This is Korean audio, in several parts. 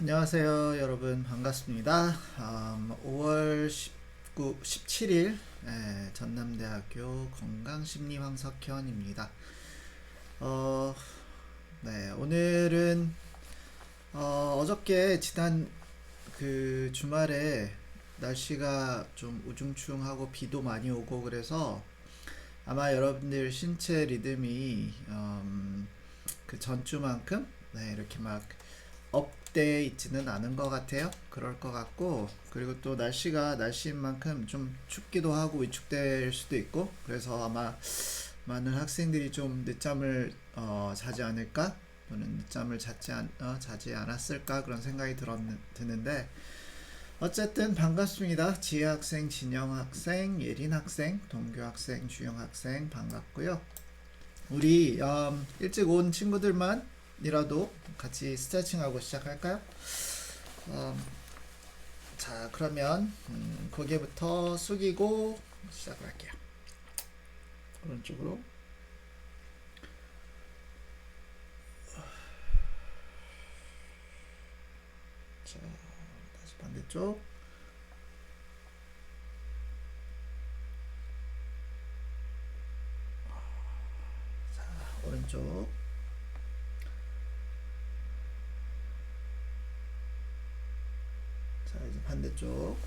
안녕하세요 여러분 반갑습니다. 5월 17일 전남대학교 건강심리 황석현입니다. 어, 네, 오늘은 어저께 지난 그 주말에 날씨가 좀 우중충하고 비도 많이 오고 그래서 아마 여러분들 신체 리듬이 그 전주만큼 이렇게 막 업돼 있지는 않은 것 같아요. 그럴 것 같고, 그리고 또 날씨가 날씨인 만큼 좀 춥기도 하고 위축될 수도 있고, 그래서 아마 많은 학생들이 좀 늦잠을 자지 않을까, 또는 늦잠을 자지 않았을까 그런 생각이 드는데, 어쨌든 반갑습니다. 지혜 학생, 진영 학생, 예린 학생, 동교 학생, 주영 학생 반갑고요. 우리 일찍 온 친구들만이라도 같이 스트레칭하고 시작할까요? 음, 자, 그러면 고개부터 숙이고 시작을 할게요. 오른쪽으로. 자, 다시 반대쪽. 자, 오른쪽. 자, 이제 반대쪽.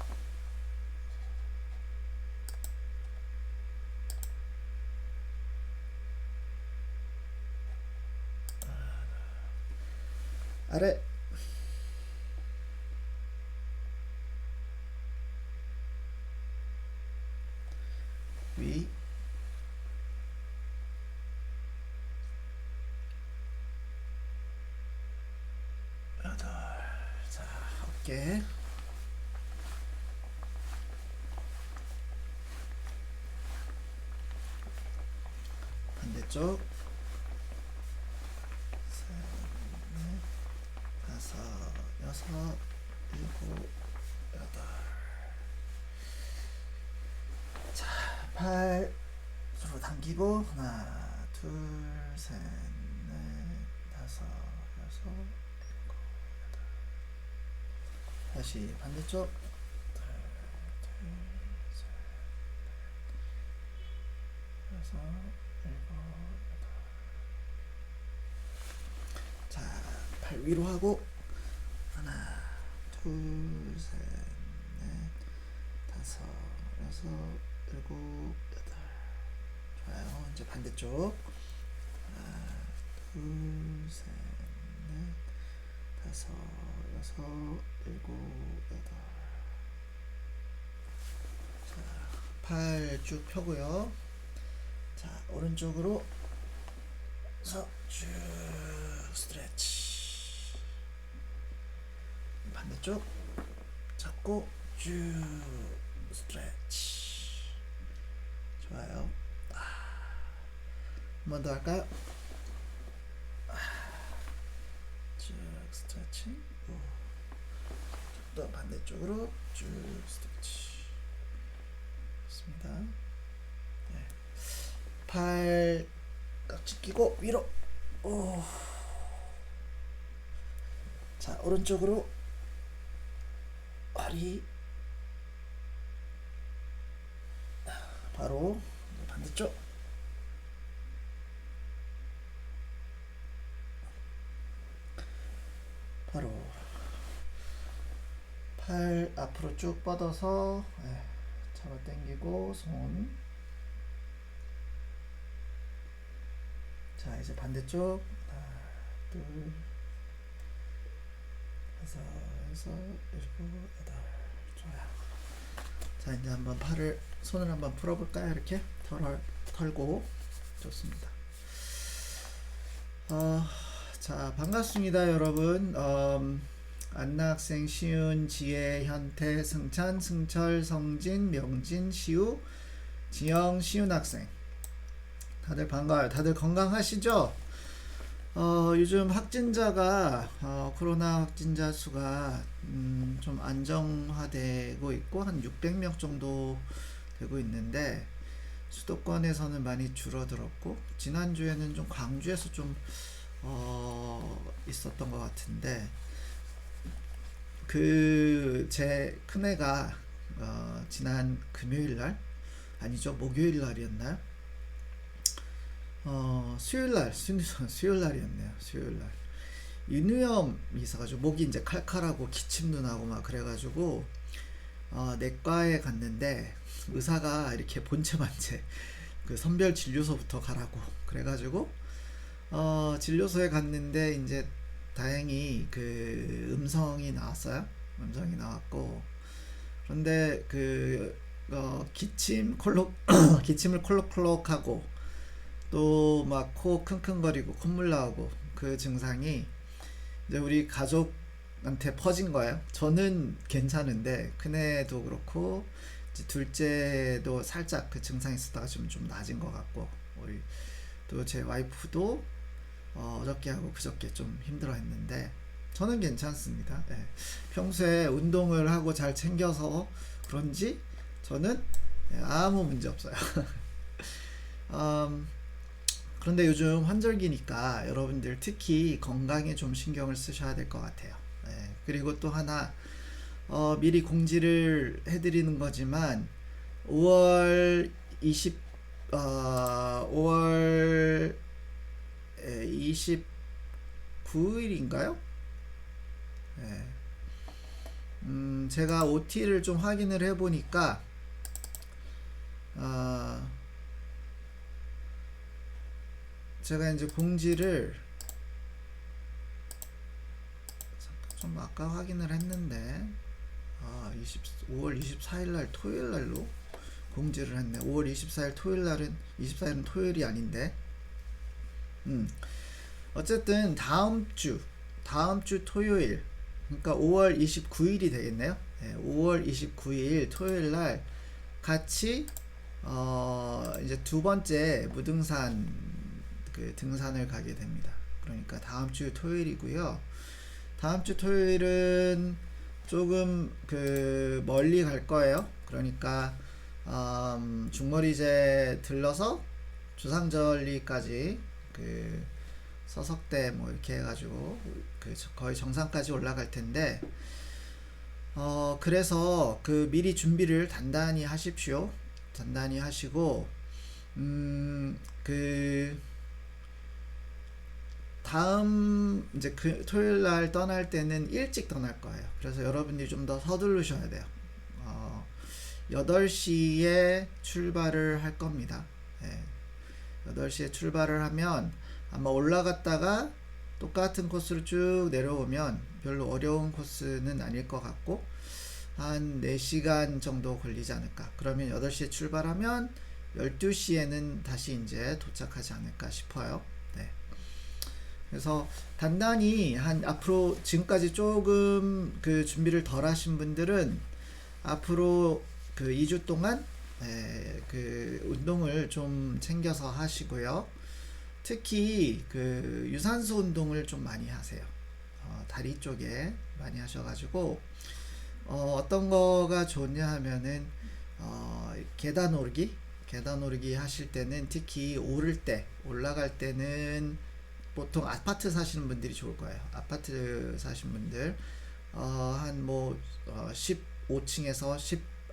아래. 위. 여덟. 자, 어깨. 반대쪽. 셋, 넷, 다섯, 여섯, 일곱, 여덟. 자, 팔 서로 당기고 하나, 둘, 셋, 넷, 다섯, 여섯, 일곱, 여덟. 다시 반대쪽. 둘, 둘, 셋, 여섯, 일곱, 여덟. 자, 팔 위로 하고 하나, 둘, 셋, 넷, 다섯, 여섯, 일곱, 여덟. 좋아요. 이제 반대쪽. 하나, 둘, 셋, 넷, 다섯, 여섯, 일곱, 여덟. 자, 팔 쭉 펴고요. 자, 오른쪽으로 쭉 스트레치. 반대쪽 잡고 쭉 스트레치. 좋아요. 한 번 더 할까요? 쭉 스트레칭. 또 반대쪽으로 쭉 스트레치. 좋습니다. 네. 팔 깍지 끼고 위로. 오. 자, 오른쪽으로 허리. 바로 반대쪽. 바로 팔 앞으로 쭉 뻗어서 잡아 당기고 손. 자, 이제 반대쪽. 하나, 둘, 다섯, 여섯, 일곱, 여덟. 좋아요. 자, 이제 한번 손을 한번 풀어볼까요? 이렇게 털고. 좋습니다. 자, 반갑습니다 여러분. 안나 학생, 시윤, 지혜, 현태, 승찬, 승철, 성진, 명진, 시우, 지영, 시윤 학생. 다들 반가워요. 다들 건강하시죠? 요즘 확진자가 코로나 확진자 수가 좀 안정화되고 있고 한 600명 정도 되고 있는데, 수도권에서는 많이 줄어들었고 지난주에는 좀 광주에서 좀 있었던 것 같은데, 그 제 큰애가 지난 금요일 날 아니죠, 목요일 날이었나요? 수요일 날 수요일 날이었네요. 수요일 날 인후염이 있어가지고 목이 이제 칼칼하고 기침도 나고 막 그래가지고 내과에 갔는데 의사가 이렇게 본체 만체 그 선별 진료소부터 가라고 그래가지고 진료소에 갔는데 이제 다행히 그 음성이 나왔어요. 음성이 나왔고, 그런데 그 기침 콜록 기침을 콜록콜록하고 또 막 코 킁킁거리고 콧물 나오고 그 증상이 이제 우리 가족한테 퍼진 거예요. 저는 괜찮은데 큰애도 그렇고 이제 둘째도 살짝 그 증상이 있었다가 좀 나아진 것 같고, 우리 또 제 와이프도 어저께 하고 그저께 좀 힘들어 했는데 저는 괜찮습니다. 예. 평소에 운동을 하고 잘 챙겨서 그런지 저는 아무 문제 없어요. 그런데 요즘 환절기니까 여러분들 특히 건강에 좀 신경을 쓰셔야 될 것 같아요. 예. 그리고 또 하나 미리 공지를 해드리는 거지만 5월 20 5월 29일인가요? 예. 제가 OT를 좀 확인을 해보니까 제가 이제 공지를 좀 아까 확인을 했는데 5월 24일 날 토요일 날로 공지를 했네. 5월 24일 토요일 날은 24일은 토요일이 아닌데. 어쨌든 다음 주 토요일, 그러니까 5월 29일이 되겠네요. 네, 5월 29일 토요일 날 같이 이제 두 번째 무등산 그 등산을 가게 됩니다. 그러니까 다음 주 토요일이고요. 다음 주 토요일은 조금 그 멀리 갈 거예요. 그러니까 중머리제 들러서 주상절리까지 그 서석대 뭐 이렇게 해가지고 그 거의 정상까지 올라갈 텐데, 그래서 그 미리 준비를 단단히 하십시오. 단단히 하시고 그 다음 이제 그 토요일 날 떠날 때는 일찍 떠날 거예요. 그래서 여러분들이 좀 더 서두르셔야 돼요. 8시에 출발을 할 겁니다. 예. 8시에 출발을 하면 아마 올라갔다가 똑같은 코스로 쭉 내려오면 별로 어려운 코스는 아닐 것 같고 한 4시간 정도 걸리지 않을까. 그러면 8시에 출발하면 12시에는 다시 이제 도착하지 않을까 싶어요. 네. 그래서 단단히 한 앞으로 지금까지 조금 그 준비를 덜 하신 분들은 앞으로 그 2주 동안 그 운동을 좀 챙겨서 하시고요. 특히 그 유산소 운동을 좀 많이 하세요. 다리 쪽에 많이 하셔가지고 어떤 거가 좋냐 하면은 계단 오르기 하실 때는 특히 올라갈 때는 보통 아파트 사시는 분들이 좋을 거예요. 아파트 사시는 분들 한 뭐 15층에서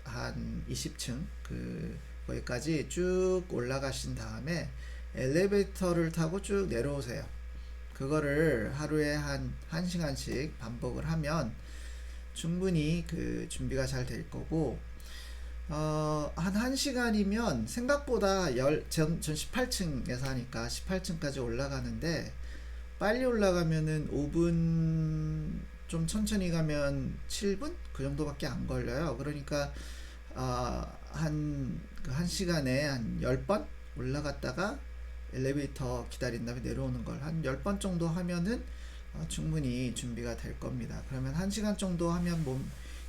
한 20층 그 거기까지 쭉 올라가신 다음에 엘리베이터를 타고 쭉 내려오세요. 그거를 하루에 한 1시간씩 반복을 하면 충분히 그 준비가 잘 될 거고, 한 1시간이면 생각보다 전 18층에서 하니까 18층까지 올라가는데 빨리 올라가면은 5분, 좀 천천히 가면 7분? 그 정도밖에 안 걸려요. 그러니까 한 1시간에 한 10번 올라갔다가 엘리베이터 기다린 다음에 내려오는 걸 한 10번 정도 하면은 충분히 준비가 될 겁니다. 그러면 1시간 정도 하면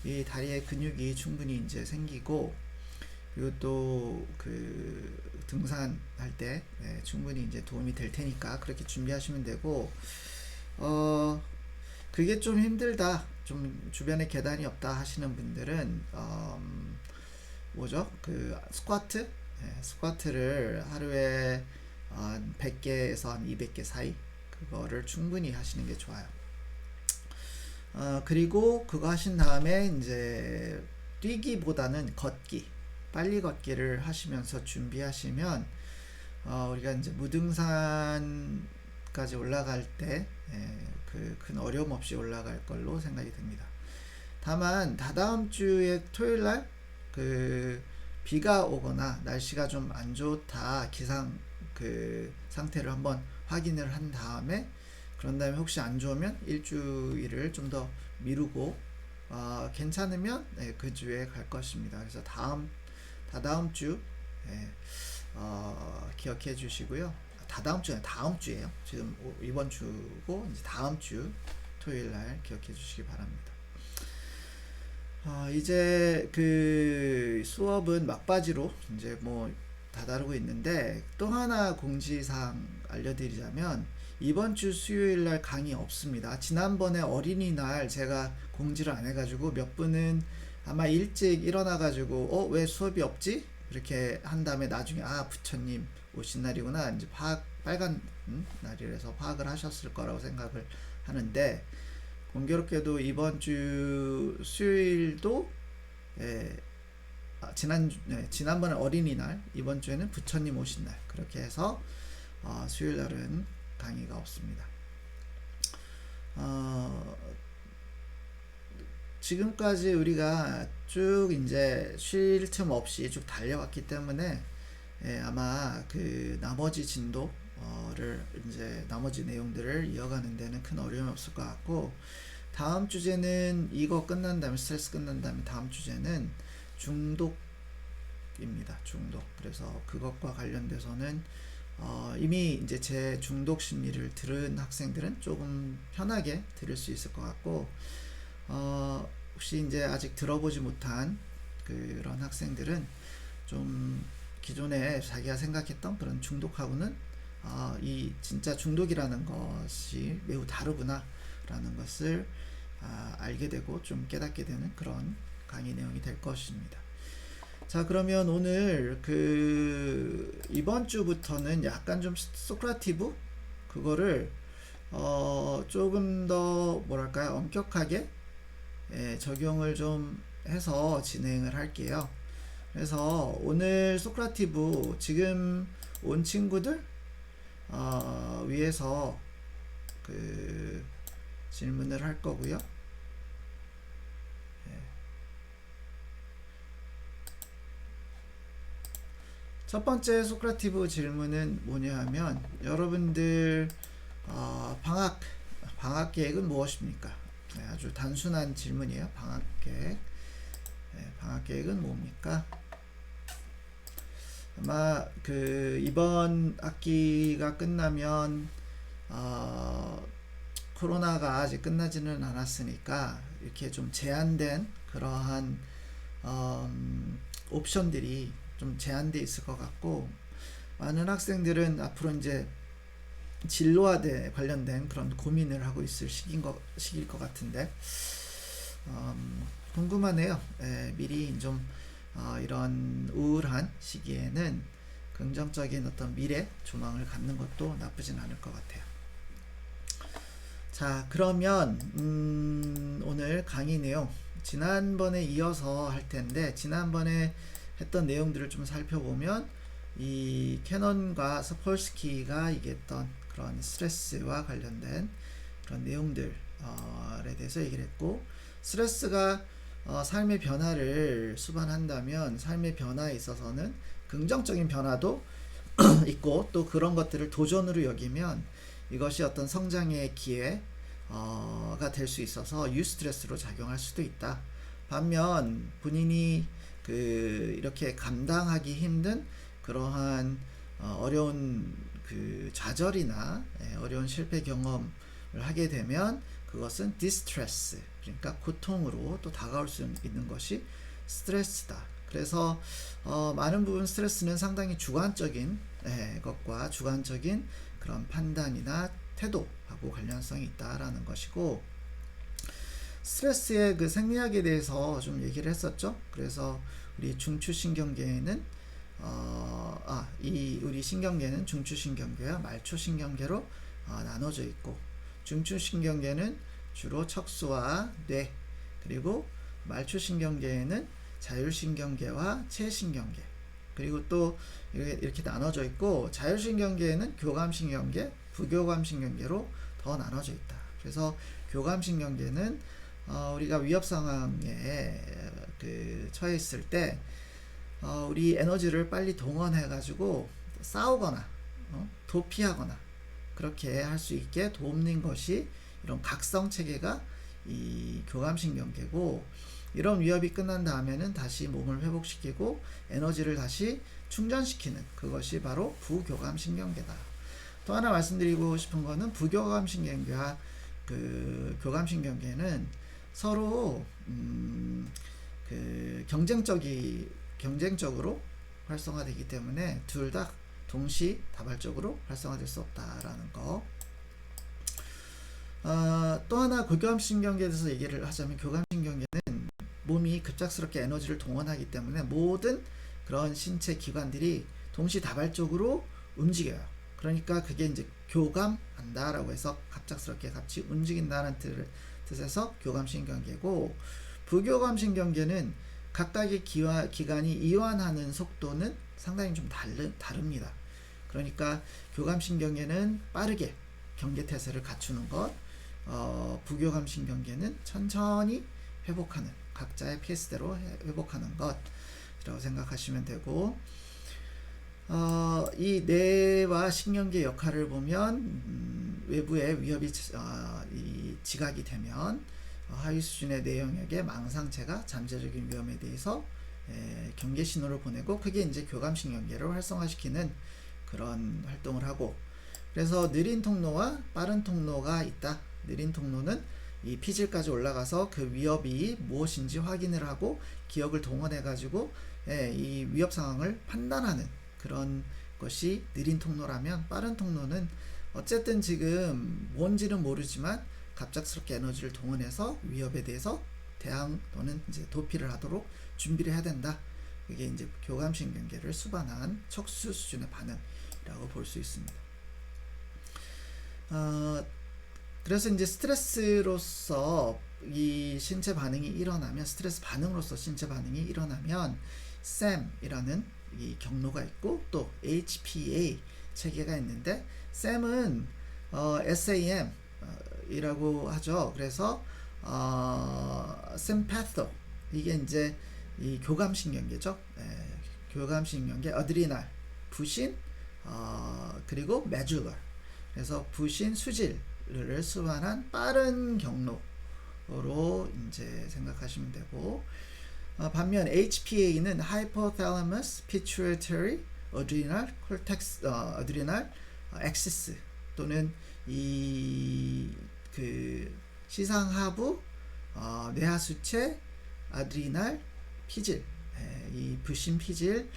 이 다리에 근육이 충분히 이제 생기고, 그리고 또 그 등산할 때 충분히 이제 도움이 될 테니까 그렇게 준비하시면 되고, 그게 좀 힘들다, 좀 주변에 계단이 없다 하시는 분들은 뭐죠? 그 스쿼트를 하루에 한 100개에서 한 200개 사이 그거를 충분히 하시는 게 좋아요. 그리고 그거 하신 다음에 이제 뛰기보다는 걷기, 빨리 걷기를 하시면서 준비하시면 우리가 이제 무등산까지 올라갈 때 그 큰 어려움 없이 올라갈 걸로 생각이 듭니다. 다만 다다음 주에 토요일 날 그 비가 오거나 날씨가 좀 안 좋다 기상 그 상태를 한번 확인을 한 다음에 그런 다음에 혹시 안 좋으면 일주일을 좀 더 미루고 괜찮으면 그 주에 갈 것입니다. 그래서 다다음 주 기억해 주시고요. 다다음 주는 다음 주예요. 지금 이번 주고 이제 다음 주 토요일 날 기억해 주시기 바랍니다. 이제 그 수업은 막바지로 이제 뭐 다다르고 있는데 또 하나 공지사항 알려드리자면 이번 주 수요일 날 강의 없습니다. 지난번에 어린이날 제가 공지를 안 해가지고 몇 분은 아마 일찍 일어나가지고 왜 수업이 없지? 이렇게 한 다음에 나중에 부처님 오신 날이구나 이제 빨간 날이라서 파악을 하셨을 거라고 생각을 하는데 공교롭게도 이번 주 수요일도 지난번에 어린이날 이번 주에는 부처님 오신 날 그렇게 해서 수요일 날은 강의가 없습니다. 지금까지 우리가 쭉 이제 쉴 틈 없이 쭉 달려왔기 때문에 아마 그 나머지 진도를 이제 나머지 내용들을 이어가는 데는 큰 어려움이 없을 것 같고 다음 주제는 이거 끝난 다음에 스트레스 끝난 다음에 다음 주제는 중독입니다. 중독. 그래서 그것과 관련돼서는 이미 이제 제 중독 심리를 들은 학생들은 조금 편하게 들을 수 있을 것 같고 혹시 이제 아직 들어보지 못한 그런 학생들은 좀 기존에 자기가 생각했던 그런 중독하고는 이 진짜 중독이라는 것이 매우 다르구나 라는 것을 알게 되고 좀 깨닫게 되는 그런 강의 내용이 될 것입니다. 자, 그러면 오늘 이번 주부터는 약간 좀 소크라티브 그거를 조금 더 뭐랄까요 엄격하게 적용을 좀 해서 진행을 할게요. 그래서 오늘 소크라티브 지금 온 친구들 위해서 그 질문을 할 거고요. 첫 번째 소크라티브 질문은 뭐냐 하면 여러분들 방학 계획은 무엇입니까? 아주 단순한 질문이에요. 방학 계획은 뭡니까? 아마 이번 학기가 끝나면 코로나가 아직 끝나지는 않았으니까 이렇게 좀 제한된 그러한 옵션들이 좀 제한돼 있을 것 같고 많은 학생들은 앞으로 이제 진로화에 관련된 그런 고민을 하고 있을 시기일 것 같은데 궁금하네요. 미리 좀 이런 우울한 시기에는 긍정적인 어떤 미래 조망을 갖는 것도 나쁘진 않을 것 같아요. 자, 그러면 오늘 강의 내용 지난번에 이어서 할 텐데 지난번에 했던 내용들을 좀 살펴보면 이 캐넌과 서폴스키가 얘기했던 그런 스트레스와 관련된 그런 내용들에 대해서 얘기를 했고 스트레스가 삶의 변화를 수반한다면 삶의 변화에 있어서는 긍정적인 변화도 있고 또 그런 것들을 도전으로 여기면 이것이 어떤 성장의 기회가 될 수 있어서 유스트레스로 작용할 수도 있다. 반면 본인이 이렇게 감당하기 힘든 그러한 어려운 좌절이나 어려운 실패 경험을 하게 되면 그것은 디스트레스 그러니까 고통으로 또 다가올 수 있는 것이 스트레스다. 그래서 많은 부분 스트레스는 상당히 주관적인 것과 주관적인 그런 판단이나 태도하고 관련성이 있다라는 것이고 스트레스의 생리학에 대해서 좀 얘기를 했었죠. 그래서 우리 중추신경계에는 우리 신경계는 중추신경계와 말초신경계로 나눠져 있고 중추신경계는 주로 척수와 뇌, 그리고 말초신경계에는 자율신경계와 체신경계, 그리고 또 이렇게 나눠져 있고, 자율신경계에는 교감신경계, 부교감신경계로 더 나눠져 있다. 그래서 교감신경계는 우리가 위협 상황에 처해 있을 때 우리 에너지를 빨리 동원해 가지고 싸우거나 도피하거나 그렇게 할 수 있게 돕는 것이 이런 각성 체계가 이 교감신경계고, 이런 위협이 끝난 다음에는 다시 몸을 회복시키고 에너지를 다시 충전시키는 그것이 바로 부교감신경계다. 또 하나 말씀드리고 싶은 거는, 부교감신경계와 교감신경계는 서로 경쟁적으로 활성화되기 때문에 둘 다 동시다발적으로 활성화될 수 없다라는 거. 또 하나 교감신경계에 대해서 얘기를 하자면, 교감신경계는 몸이 급작스럽게 에너지를 동원하기 때문에 모든 그런 신체 기관들이 동시다발적으로 움직여요. 그러니까 그게 이제 교감한다라고 해서 갑작스럽게 같이 움직인다는 뜻에서 교감신경계고, 부교감신경계는 각각의 기관이 이완하는 속도는 상당히 좀 다릅니다. 그러니까 교감신경계는 빠르게 경계태세를 갖추는 것, 부교감신경계는 천천히 회복하는, 각자의 페이스대로 회복하는 것이라고 생각하시면 되고, 이 뇌와 신경계 역할을 보면 외부의 위협이 지각이 되면 하위 수준의 뇌 영역의 망상체가 잠재적인 위험에 대해서 경계 신호를 보내고, 그게 이제 교감신경계를 활성화시키는 그런 활동을 하고, 그래서 느린 통로와 빠른 통로가 있다. 느린 통로는 이 피질까지 올라가서 그 위협이 무엇인지 확인을 하고 기억을 동원해 가지고 이 위협 상황을 판단하는 그런 것이 느린 통로라면, 빠른 통로는 어쨌든 지금 뭔지는 모르지만 갑작스럽게 에너지를 동원해서 위협에 대해서 대항 또는 이제 도피를 하도록 준비를 해야 된다. 이게 이제 교감신경계를 수반한 척수 수준의 반응이라고 볼 수 있습니다. 그래서 이제 스트레스로서 이 신체 반응이 일어나면, 스트레스 반응으로서 신체 반응이 일어나면 SAM이라는 이 경로가 있고, 또 HPA 체계가 있는데, SAM은 SAM 이라고 하죠. 그래서 sympatho, 이게 이제 이 교감신경계죠. 교감신경계, 어드리날, 부신, 그리고 메주걸. 그래서 부신, 수질을 수반한 빠른 경로로 이제 생각하시면 되고, 반면 HPA는 Hypothalamus Pituitary Adrenal Cortex, Adrenal Axis, 또는 시상하부 뇌하수체 아드리날 피질, 이 부신 피질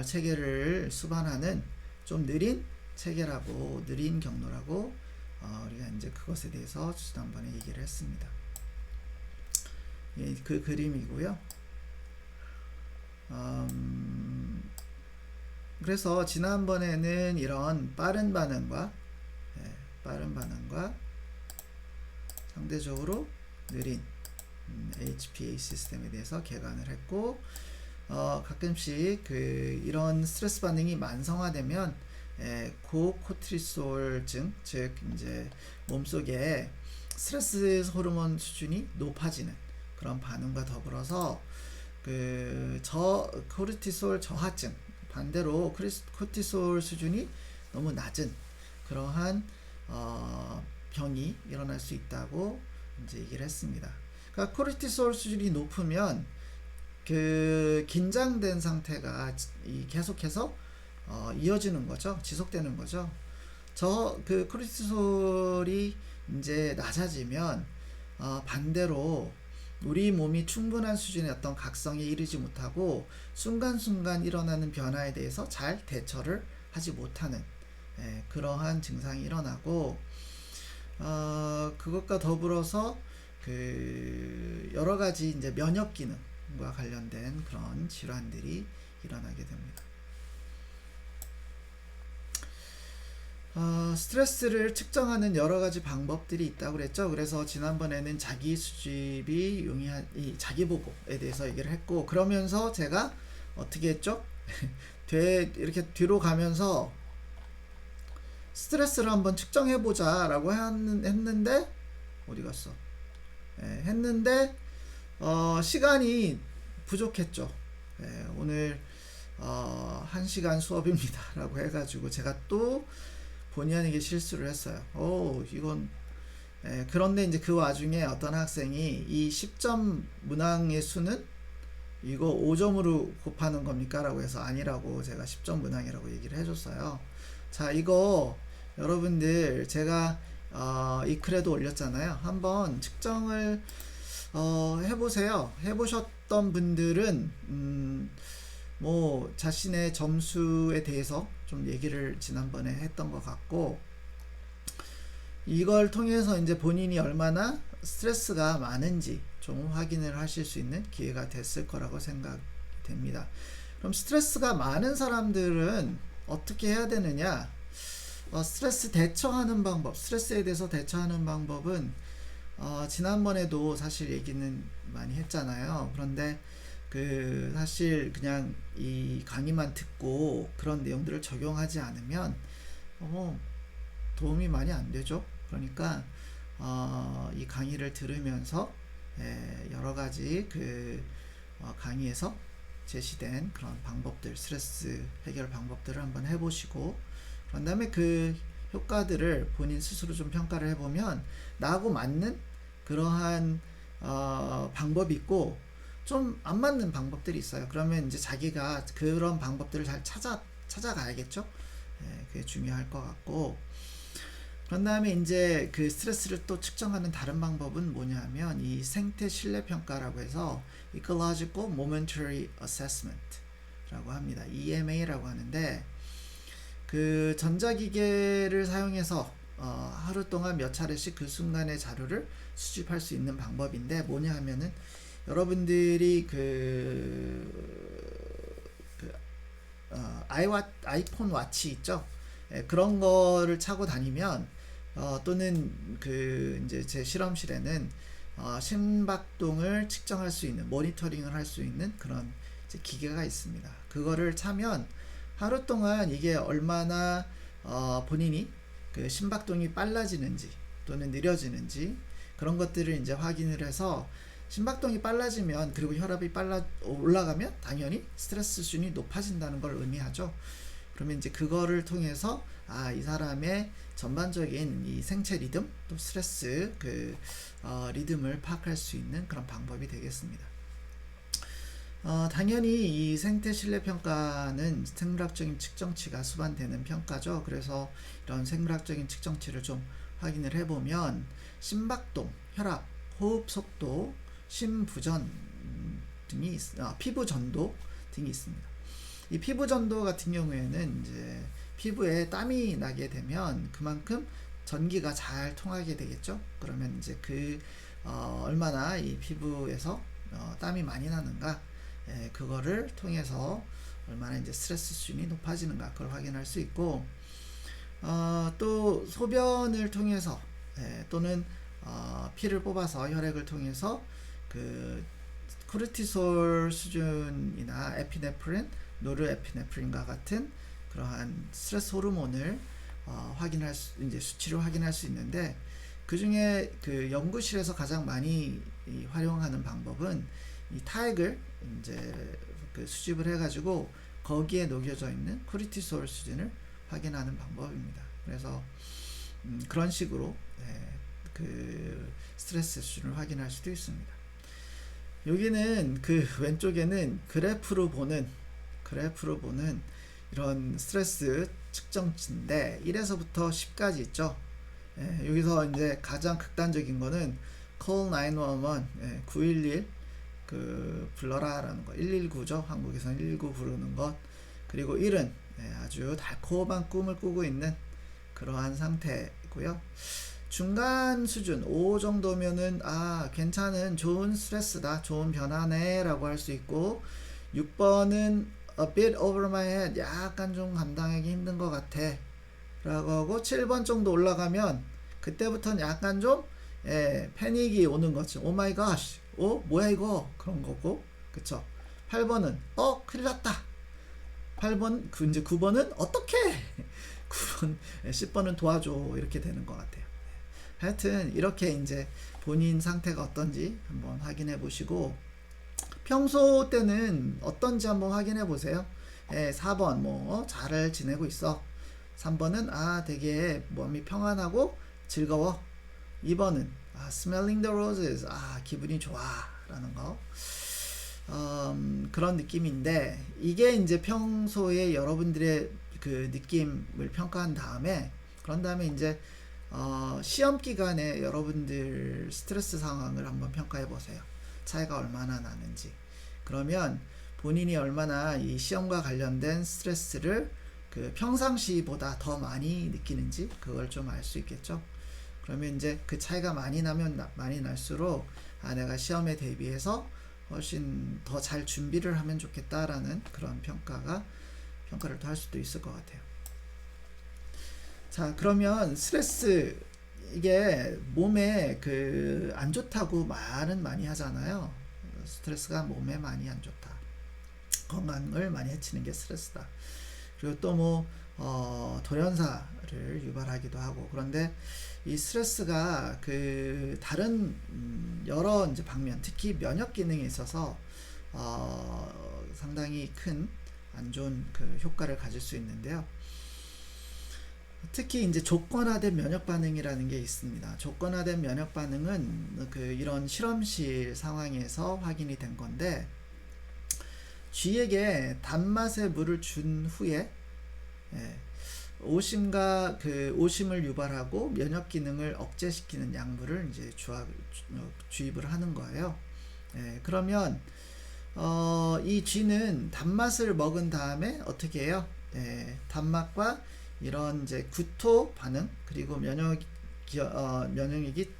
체계를 수반하는 좀 느린 체계라고, 느린 경로라고 우리가 이제 그것에 대해서 지난번에 얘기를 했습니다. 그 그림이고요. 그래서 지난번에는 이런 빠른 반응과 상대적으로 느린 HPA 시스템에 대해서 개관을 했고, 가끔씩 이런 스트레스 반응이 만성화되면 고코르티솔증, 즉 이제 몸속에 스트레스 호르몬 수준이 높아지는 그런 반응과 더불어서 코르티솔 저하증, 반대로 코르티솔 수준이 너무 낮은 그러한 병이 일어날 수 있다고 이제 얘기를 했습니다. 그러니까 코르티솔 수준이 높으면 긴장된 상태가 계속해서 이어지는 거죠. 지속되는 거죠. 코르티솔이 이제 낮아지면 반대로 우리 몸이 충분한 수준의 어떤 각성에 이르지 못하고 순간순간 일어나는 변화에 대해서 잘 대처를 하지 못하는 그러한 증상이 일어나고, 그것과 더불어서 여러 가지 이제 면역 기능과 관련된 그런 질환들이 일어나게 됩니다. 스트레스를 측정하는 여러 가지 방법들이 있다고 그랬죠. 그래서 지난번에는 자기 수집이 용이한 이 자기 보고에 대해서 얘기를 했고, 그러면서 제가 어떻게 했죠? 이렇게 뒤로 가면서 스트레스를 한번 측정해 보자라고 했는데 어디 갔어? 했는데 시간이 부족했죠. 오늘 1시간 수업입니다 라고 해가지고 제가 또 본의 아니게 실수를 했어요. 이건 그런데 이제 그 와중에 어떤 학생이 이 10점 문항의 수는 이거 5점으로 곱하는 겁니까? 라고 해서 아니라고 제가 10점 문항이라고 얘기를 해줬어요. 자, 이거 여러분들 제가 이 글에도 올렸잖아요. 한번 측정을 해보세요. 해보셨던 분들은 뭐 자신의 점수에 대해서 좀 얘기를 지난번에 했던 것 같고, 이걸 통해서 이제 본인이 얼마나 스트레스가 많은지 좀 확인을 하실 수 있는 기회가 됐을 거라고 생각됩니다. 그럼 스트레스가 많은 사람들은 어떻게 해야 되느냐? 스트레스 대처하는 방법, 스트레스에 대해서 대처하는 방법은 지난번에도 사실 얘기는 많이 했잖아요. 그런데 사실 그냥 이 강의만 듣고 그런 내용들을 적용하지 않으면 도움이 많이 안 되죠. 그러니까 이 강의를 들으면서 여러 가지 강의에서 제시된 그런 방법들, 스트레스 해결 방법들을 한번 해보시고, 그런 다음에 그 효과들을 본인 스스로 좀 평가를 해보면 나하고 맞는 그러한 방법이 있고 좀 안 맞는 방법들이 있어요. 그러면 이제 자기가 그런 방법들을 잘 찾아가야겠죠. 그게 중요할 것 같고, 그런 다음에 이제 그 스트레스를 또 측정하는 다른 방법은 뭐냐면 이 생태 신뢰 평가라고 해서 Ecological Momentary Assessment 라고 합니다. EMA라고 하는데, 그 전자기계를 사용해서 하루 동안 몇 차례씩 그 순간의 자료를 수집할 수 있는 방법인데, 뭐냐 하면은 여러분들이 아이폰 와치 있죠? 그런 거를 차고 다니면 또는 이제 제 실험실에는 심박동을 측정할 수 있는, 모니터링을 할 수 있는 그런 이제 기계가 있습니다. 그거를 차면 하루 동안 이게 얼마나 본인이 그 심박동이 빨라지는지 또는 느려지는지 그런 것들을 이제 확인을 해서, 심박동이 빨라지면 그리고 혈압이 올라가면 당연히 스트레스 수준이 높아진다는 걸 의미하죠. 그러면 이제 그거를 통해서 이 사람의 전반적인 이 생체 리듬 또 스트레스 리듬을 파악할 수 있는 그런 방법이 되겠습니다. 당연히 이 생태 신뢰 평가는 생물학적인 측정치가 수반되는 평가죠. 그래서 이런 생물학적인 측정치를 좀 확인을 해보면 심박동, 혈압, 호흡 속도, 심부전 등이 피부 전도 등이 있습니다. 이 피부 전도 같은 경우에는 이제 피부에 땀이 나게 되면 그만큼 전기가 잘 통하게 되겠죠. 그러면 이제 얼마나 이 피부에서 땀이 많이 나는가, 그거를 통해서 얼마나 이제 스트레스 수준이 높아지는가 그걸 확인할 수 있고, 또 소변을 통해서 또는 피를 뽑아서 혈액을 통해서 코르티솔 수준이나 에피네프린, 노르에피네프린과 같은 그러한 스트레스 호르몬을 이제 수치를 확인할 수 있는데, 그 중에 연구실에서 가장 많이 활용하는 방법은 이 타액을 이제 수집을 해가지고 거기에 녹여져 있는 코르티솔 수준을 확인하는 방법입니다. 그래서 그런 식으로 스트레스 수준을 확인할 수도 있습니다. 여기는 왼쪽에는 그래프로 보는 이런 스트레스 측정치인데 1에서부터 10까지 있죠. 여기서 이제 가장 극단적인 거는 call 911, 911 불러라 라는 거, 119죠. 한국에서는 119 부르는 것. 그리고 1은 아주 달콤한 꿈을 꾸고 있는 그러한 상태고요. 중간 수준 5 정도면은 괜찮은 좋은 스트레스다, 좋은 변화네 라고 할 수 있고, 6번은 a bit over my head, 약간 좀 감당하기 힘든 것 같아 라고 하고 7번 정도 올라가면 그때부터는 약간 좀 패닉이 오는 거죠. 오 마이 갓, 뭐야 이거, 그런 거고. 그쵸. 8번은 큰일 났다. 8번 이제 9번은 어떻게 9번 10번은 도와줘, 이렇게 되는 것 같아요. 하여튼 이렇게 이제 본인 상태가 어떤지 한번 확인해 보시고, 평소 때는 어떤지 한번 확인해 보세요. 4번 잘 지내고 있어. 3번은 되게 몸이 평안하고 즐거워. 2번은 smelling the roses, 기분이 좋아 라는 거. 그런 느낌인데, 이게 이제 평소에 여러분들의 그 느낌을 평가한 다음에, 그런 다음에 이제 시험 기간에 여러분들 스트레스 상황을 한번 평가해 보세요. 차이가 얼마나 나는지. 그러면 본인이 얼마나 이 시험과 관련된 스트레스를 그 평상시보다 더 많이 느끼는지, 그걸 좀 알 수 있겠죠. 그러면 이제 그 차이가 많이 나면 많이 날수록 내가 시험에 대비해서 훨씬 더 잘 준비를 하면 좋겠다라는 그런 평가를 또 할 수도 있을 것 같아요. 자, 그러면 스트레스, 이게 몸에 그 안 좋다고 말은 많이 하잖아요. 스트레스가 몸에 많이 안 좋다. 건강을 많이 해치는 게 스트레스다. 그리고 또 돌연사를 유발하기도 하고. 그런데 이 스트레스가 그 다른 여러 이제 방면, 특히 면역 기능에 있어서 상당히 큰 안 좋은 그 효과를 가질 수 있는데요. 특히 이제 조건화된 면역 반응이라는 게 있습니다. 조건화된 면역 반응은 이런 실험실 상황에서 확인이 된 건데, 쥐에게 단맛의 물을 준 후에 오심을 유발하고 면역 기능을 억제시키는 약물을 이제 주입을 하는 거예요. 그러면 이 쥐는 단맛을 먹은 다음에 어떻게 해요? 단맛과 이런 이제 구토 반응, 그리고 면역력이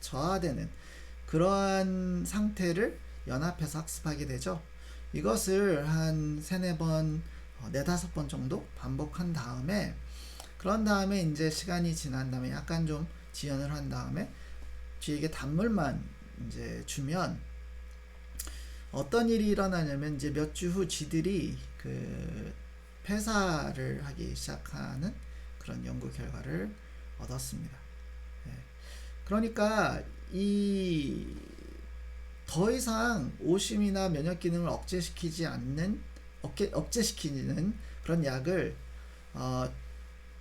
저하되는 그러한 상태를 연합해서 학습하게 되죠. 이것을 한 3-4번, 4-5번 정도 반복한 다음에, 그런 다음에 이제 시간이 지난 다음에 약간 좀 지연을 한 다음에 쥐에게 단물만 이제 주면 어떤 일이 일어나냐면, 이제 몇 주 후 쥐들이 그 폐사를 하기 시작하는 그런 연구 결과를 얻었습니다. 그러니까 더 이상 오심이나 면역 기능을 억제시키는 그런 약을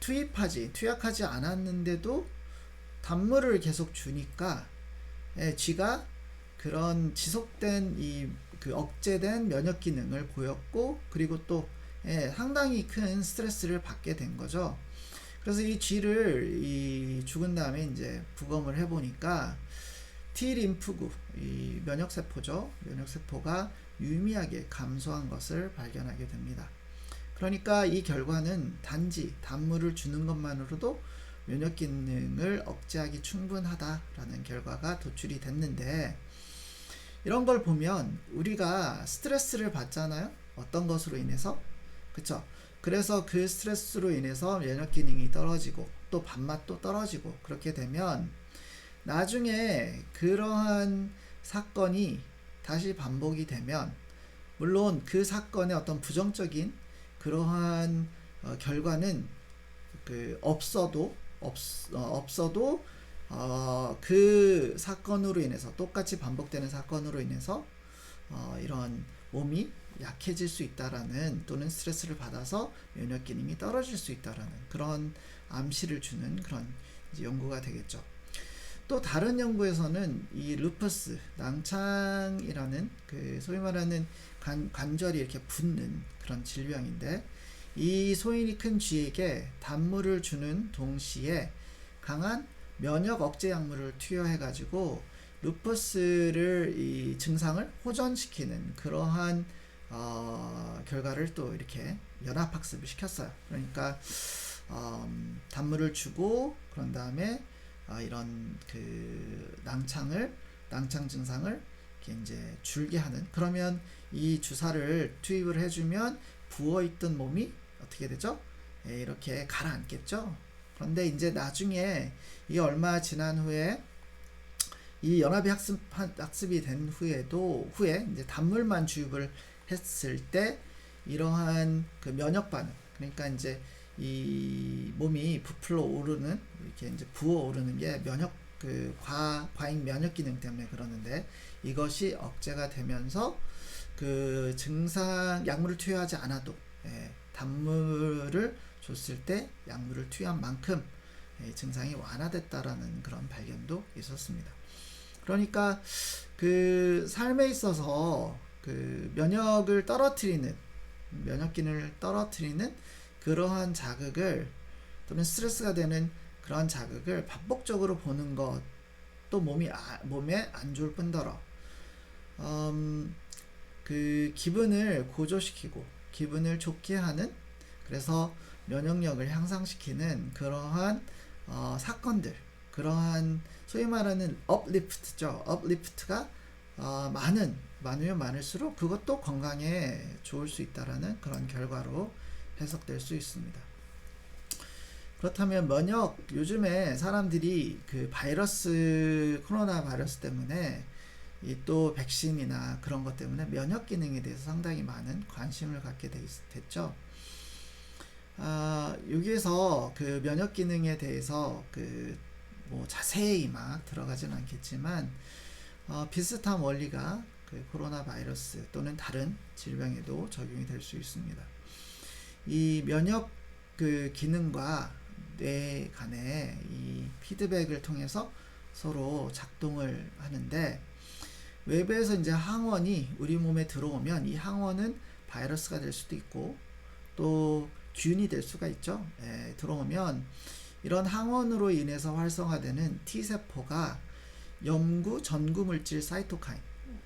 투약하지 않았는데도 단물을 계속 주니까 쥐가 그런 지속된 그 억제된 면역 기능을 보였고, 그리고 또 상당히 큰 스트레스를 받게 된 거죠. 그래서 이 쥐를 죽은 다음에 이제 부검을 해보니까 T림프구, 이 면역세포죠. 면역세포가 유의미하게 감소한 것을 발견하게 됩니다. 그러니까 이 결과는 단지 단물을 주는 것만으로도 면역 기능을 억제하기 충분하다라는 결과가 도출이 됐는데, 이런 걸 보면 우리가 스트레스를 받잖아요. 어떤 것으로 인해서? 그쵸? 그래서 그 스트레스로 인해서 면역 기능이 떨어지고 또 밥맛도 떨어지고, 그렇게 되면 나중에 그러한 사건이 다시 반복이 되면, 물론 그 사건의 어떤 부정적인 그러한 결과는 없어도 그 사건으로 인해서, 똑같이 반복되는 사건으로 인해서 이런 몸이 약해질 수 있다라는, 또는 스트레스를 받아서 면역 기능이 떨어질 수 있다라는 그런 암시를 주는 그런 이제 연구가 되겠죠. 또 다른 연구에서는 이 루퍼스, 낭창이라는 그 소위 말하는 관절이 이렇게 붓는 그런 질병인데, 이 소인이 큰 쥐에게 단물을 주는 동시에 강한 면역 억제 약물을 투여해 가지고 루퍼스를 이 증상을 호전시키는 그러한 결과를 또 이렇게 연합학습을 시켰어요. 그러니까 단물을 주고, 그런 다음에 이런 그 낭창 증상을 이렇게 이제 줄게 하는, 그러면 이 주사를 투입을 해주면 부어있던 몸이 어떻게 되죠? 이렇게 가라앉겠죠. 그런데 이제 나중에 이 얼마 지난 후에 이 연합이 학습이 된 후에 이제 단물만 주입을 했을 때 이러한 그 면역 반응, 그러니까 이제 이 몸이 부풀어 오르는, 이렇게 이제 부어 오르는 게 그 과잉 면역 기능 때문에 그러는데, 이것이 억제가 되면서 그 증상, 약물을 투여하지 않아도 단물을 줬을 때 약물을 투여한 만큼 증상이 완화됐다라는 그런 발견도 있었습니다. 그러니까 그 삶에 있어서 그 면역을 떨어뜨리는, 면역 기능을 떨어뜨리는 그러한 자극을, 또는 스트레스가 되는 그러한 자극을 반복적으로 보는 것도 몸에 안 좋을 뿐더러 그 기분을 고조시키고 기분을 좋게 하는, 그래서 면역력을 향상시키는 그러한 사건들, 그러한 소위 말하는 업리프트죠. 업리프트가 많으면 많을수록 그것도 건강에 좋을 수 있다라는 그런 결과로 해석될 수 있습니다. 그렇다면 면역, 요즘에 사람들이 그 코로나 바이러스 때문에 또 백신이나 그런 것 때문에 면역 기능에 대해서 상당히 많은 관심을 갖게 됐죠. 여기에서 그 면역 기능에 대해서 뭐 자세히 막 들어가지는 않겠지만 비슷한 원리가 그 코로나 바이러스 또는 다른 질병에도 적용이 될 수 있습니다. 이 면역 그 기능과 뇌 간의 이 피드백을 통해서 서로 작동을 하는데, 외부에서 이제 항원이 우리 몸에 들어오면 이 항원은 바이러스가 될 수도 있고 또 균이 될 수가 있죠. 들어오면 이런 항원으로 인해서 활성화되는 T세포가 전구물질 사이토카인,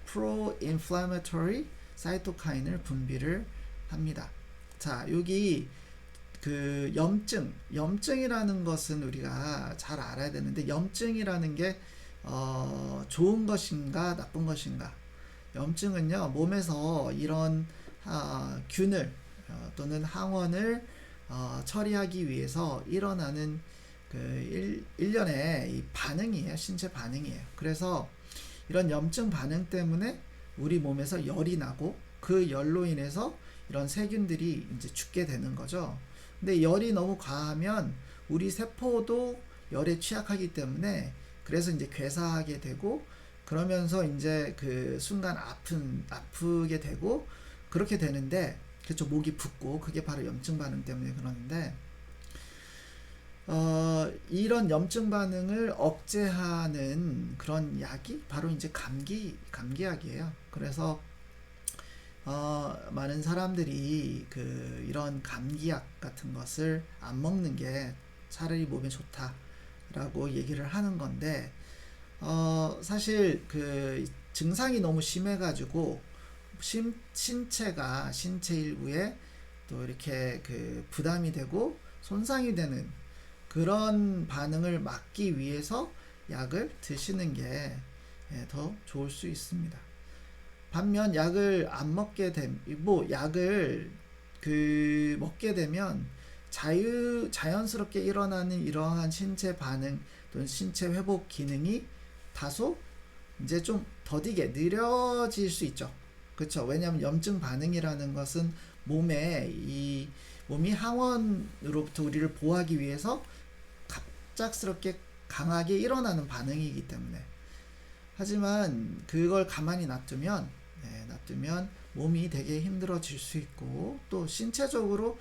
pro-inflammatory 사이토카인을 분비를 합니다. 자, 여기 그 염증이라는 것은 우리가 잘 알아야 되는데, 염증이라는 게 좋은 것인가 나쁜 것인가? 염증은요, 몸에서 이런 균을 또는 항원을 처리하기 위해서 일어나는 그 일련의 이 반응이에요. 신체 반응이에요. 그래서 이런 염증 반응 때문에 우리 몸에서 열이 나고, 그 열로 인해서 이런 세균들이 이제 죽게 되는 거죠. 근데 열이 너무 과하면 우리 세포도 열에 취약하기 때문에, 그래서 이제 괴사하게 되고, 그러면서 이제 그 순간 아프게 되고 그렇게 되는데, 그렇죠. 목이 붓고, 그게 바로 염증 반응 때문에 그러는데, 이런 염증 반응을 억제하는 그런 약이 바로 이제 감기약이에요. 그래서 많은 사람들이 이런 감기약 같은 것을 안 먹는 게 차라리 몸에 좋다라고 얘기를 하는 건데, 사실 그 증상이 너무 심해가지고 신체 일부에 또 이렇게 그 부담이 되고 손상이 되는 그런 반응을 막기 위해서 약을 드시는 게 더 좋을 수 있습니다. 반면 약을 안 먹게 약을 먹게 되면 자연스럽게 일어나는 이러한 신체 반응 또는 신체 회복 기능이 다소 이제 좀 더디게 느려질 수 있죠. 그렇죠. 왜냐하면 염증 반응이라는 것은 몸이 항원으로부터 우리를 보호하기 위해서 갑작스럽게 강하게 일어나는 반응이기 때문에. 하지만 그걸 가만히 놔두면 몸이 되게 힘들어질 수 있고, 또 신체적으로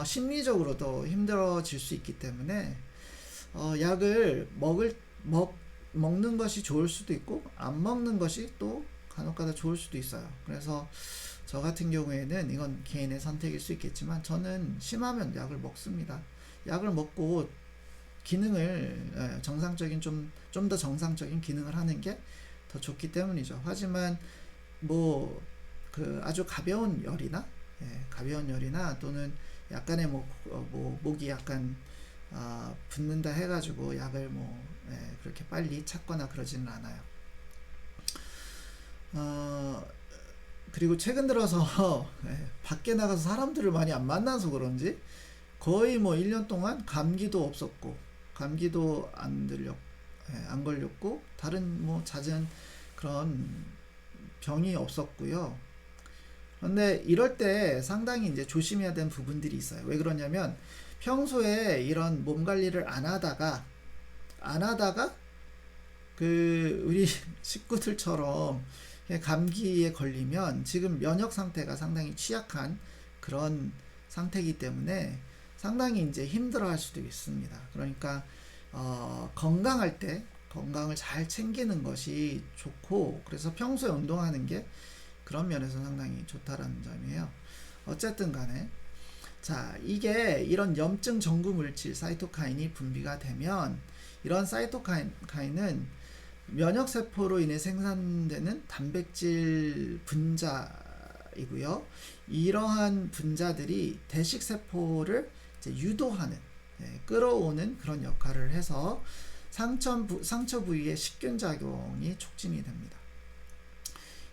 심리적으로도 힘들어질 수 있기 때문에 약을 먹는 것이 좋을 수도 있고 안 먹는 것이 또 간혹가다 좋을 수도 있어요. 그래서 저 같은 경우에는 이건 개인의 선택일 수 있겠지만, 저는 심하면 약을 먹습니다. 약을 먹고 기능을 정상적인 좀 더 정상적인 기능을 하는 게 더 좋기 때문이죠. 하지만 뭐 아주 가벼운 열이나 또는 약간의 목이 약간 붓는다 해가지고 약을 그렇게 빨리 찾거나 그러지는 않아요. 그리고 최근 들어서 밖에 나가서 사람들을 많이 안 만나서 그런지 거의 뭐 1년 동안 감기도 없었고, 감기도 안 걸렸고, 다른 뭐 잦은 그런 병이 없었고요. 그런데 이럴 때 상당히 이제 조심해야 되는 부분들이 있어요. 왜 그러냐면 평소에 이런 몸 관리를 안 하다가 그 우리 식구들처럼 감기에 걸리면 지금 면역 상태가 상당히 취약한 그런 상태이기 때문에 상당히 이제 힘들어 할 수도 있습니다. 그러니까 건강할 때 건강을 잘 챙기는 것이 좋고, 그래서 평소에 운동하는 게 그런 면에서 상당히 좋다라는 점이에요. 어쨌든 간에 자, 이게 이런 염증 전구 물질 사이토카인이 분비가 되면 이런 사이토카인은 면역 세포로 인해 생산되는 단백질 분자이고요. 이러한 분자들이 대식 세포를 이제 유도하는, 끌어오는 그런 역할을 해서 상처 부위의 식균 작용이 촉진이 됩니다.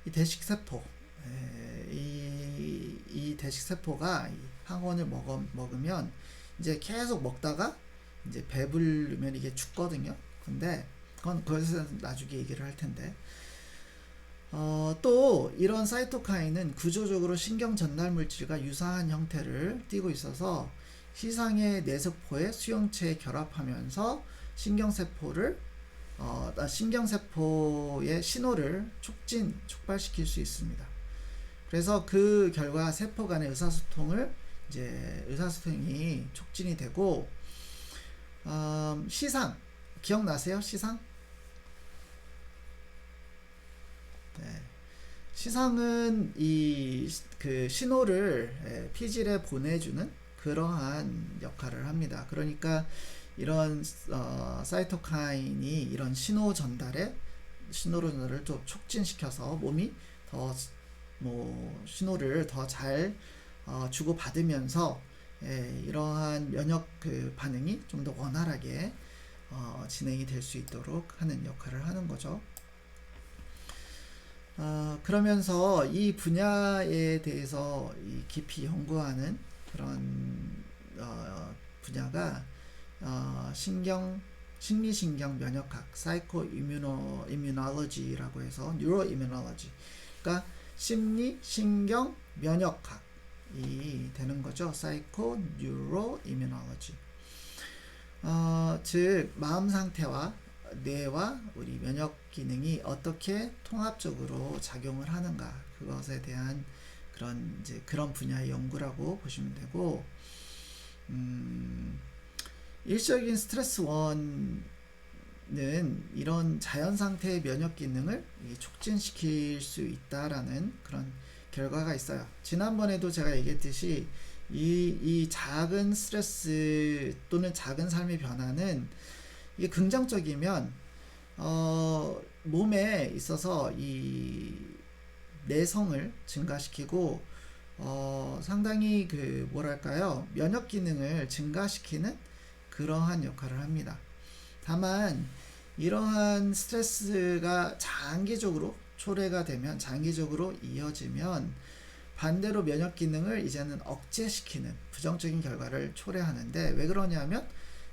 이 대식 세포, 이 대식 세포가 이 항원을 먹으면 이제 계속 먹다가 이제 배부르면 이게 죽거든요. 근데 그것은 나중에 얘기를 할 텐데, 또 이런 사이토카인은 구조적으로 신경 전달 물질과 유사한 형태를 띠고 있어서 시상의 뇌세포의 수용체에 결합하면서 신경세포의 신호를 촉발시킬 수 있습니다. 그래서 그 결과 세포 간의 의사소통이 촉진이 되고, 시상 기억나세요? 시상? 네. 시상은 그 신호를 피질에 보내주는 그러한 역할을 합니다. 그러니까 이런 사이토카인이 이런 신호를 또 촉진시켜서 몸이 더 신호를 더 잘 주고 받으면서 이러한 면역 그 반응이 좀 더 원활하게 진행이 될 수 있도록 하는 역할을 하는 거죠. 그러면서 이 분야에 대해서 깊이 연구하는 그런 분야가 심리신경 면역학, 사이코 이뮤놀로지라고 해서 뉴로 이뮤놀로지, 그러니까 심리 신경 면역학이 되는 거죠. 사이코 뉴로 이뮤놀로지. 즉 마음 상태와 뇌와 우리 면역 기능이 어떻게 통합적으로 작용을 하는가, 그것에 대한 그런 분야의 연구라고 보시면 되고, 일시적인 스트레스 원은 이런 자연 상태의 면역 기능을 촉진시킬 수 있다라는 그런 결과가 있어요. 지난번에도 제가 얘기했듯이 이 작은 스트레스 또는 작은 삶의 변화는 이게 긍정적이면 몸에 있어서 이 내성을 증가시키고 상당히 면역 기능을 증가시키는 그러한 역할을 합니다. 다만 이러한 스트레스가 장기적으로 초래가 되면, 장기적으로 이어지면 반대로 면역 기능을 이제는 억제시키는 부정적인 결과를 초래하는데, 왜 그러냐면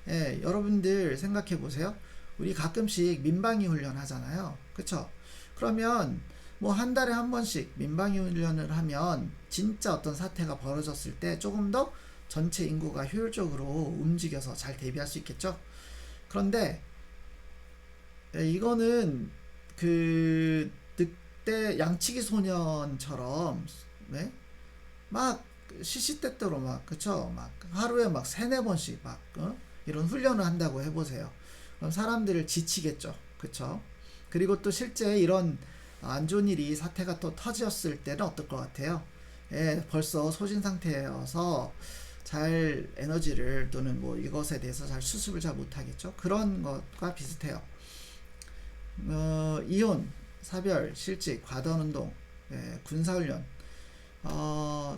여러분들 생각해 보세요. 우리 가끔씩 민방위 훈련 하잖아요. 그쵸? 그러면 뭐 한 달에 한 번씩 민방위 훈련을 하면 진짜 어떤 사태가 벌어졌을 때 조금 더 전체 인구가 효율적으로 움직여서 잘 대비할 수 있겠죠? 그런데 이거는 그 늑대 양치기 소년처럼 막 시시때때로 그쵸? 막 하루에 막 3-4번씩 이런 훈련을 한다고 해보세요. 그럼 사람들을 지치겠죠. 그쵸? 그리고 또 실제 이런 안 좋은 사태가 또 터졌을 때는 어떨 것 같아요? 벌써 소진 상태여서 잘 에너지를 또는 뭐 이것에 대해서 잘 수습을 잘 못하겠죠. 그런 것과 비슷해요. 이혼, 사별, 실직, 과도운동, 군사훈련,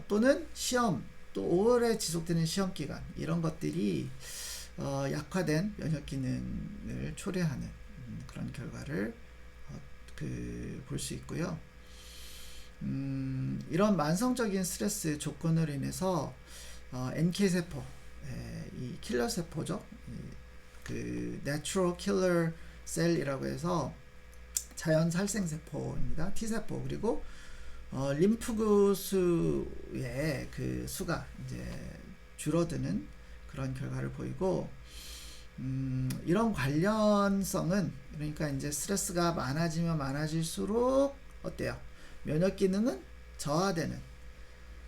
또는 시험, 또 오래 지속되는 시험 기간, 이런 것들이 약화된 면역 기능을 초래하는 그런 결과를 볼 수 있고요. 이런 만성적인 스트레스 조건으로 인해서 NK세포, 이 킬러 세포죠. 그 Natural Killer Cell이라고 해서 자연 살생 세포입니다. T세포. 그리고 림프구 수의 그 수가 이제 줄어드는 그런 결과를 보이고, 이런 관련성은, 그러니까 이제 스트레스가 많아지면 많아질수록 어때요? 면역 기능은 저하되는,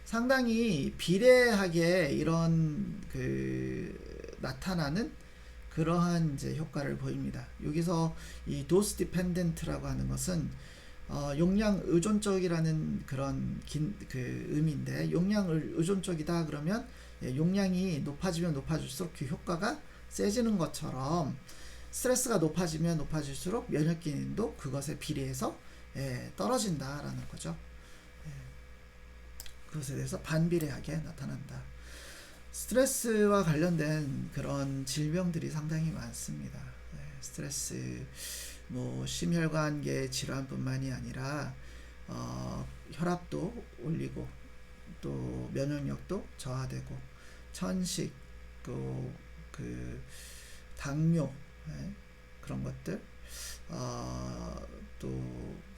상당히 비례하게 이런 그 나타나는 그러한 이제 효과를 보입니다. 여기서 이 도스 디펜던트라고 하는 것은 용량 의존적이라는 그런 그 의미인데, 용량 의존적이다 그러면 용량이 높아지면 높아질수록 그 효과가 세지는 것처럼, 스트레스가 높아지면 높아질수록 면역 기능도 그것에 비례해서 떨어진다라는 거죠. 그것에 대해서 반비례하게 나타난다. 스트레스와 관련된 그런 질병들이 상당히 많습니다. 스트레스, 뭐 심혈관계 질환뿐만이 아니라 혈압도 올리고, 또 면역력도 저하되고, 천식, 또 그 당뇨, 그런 것들, 또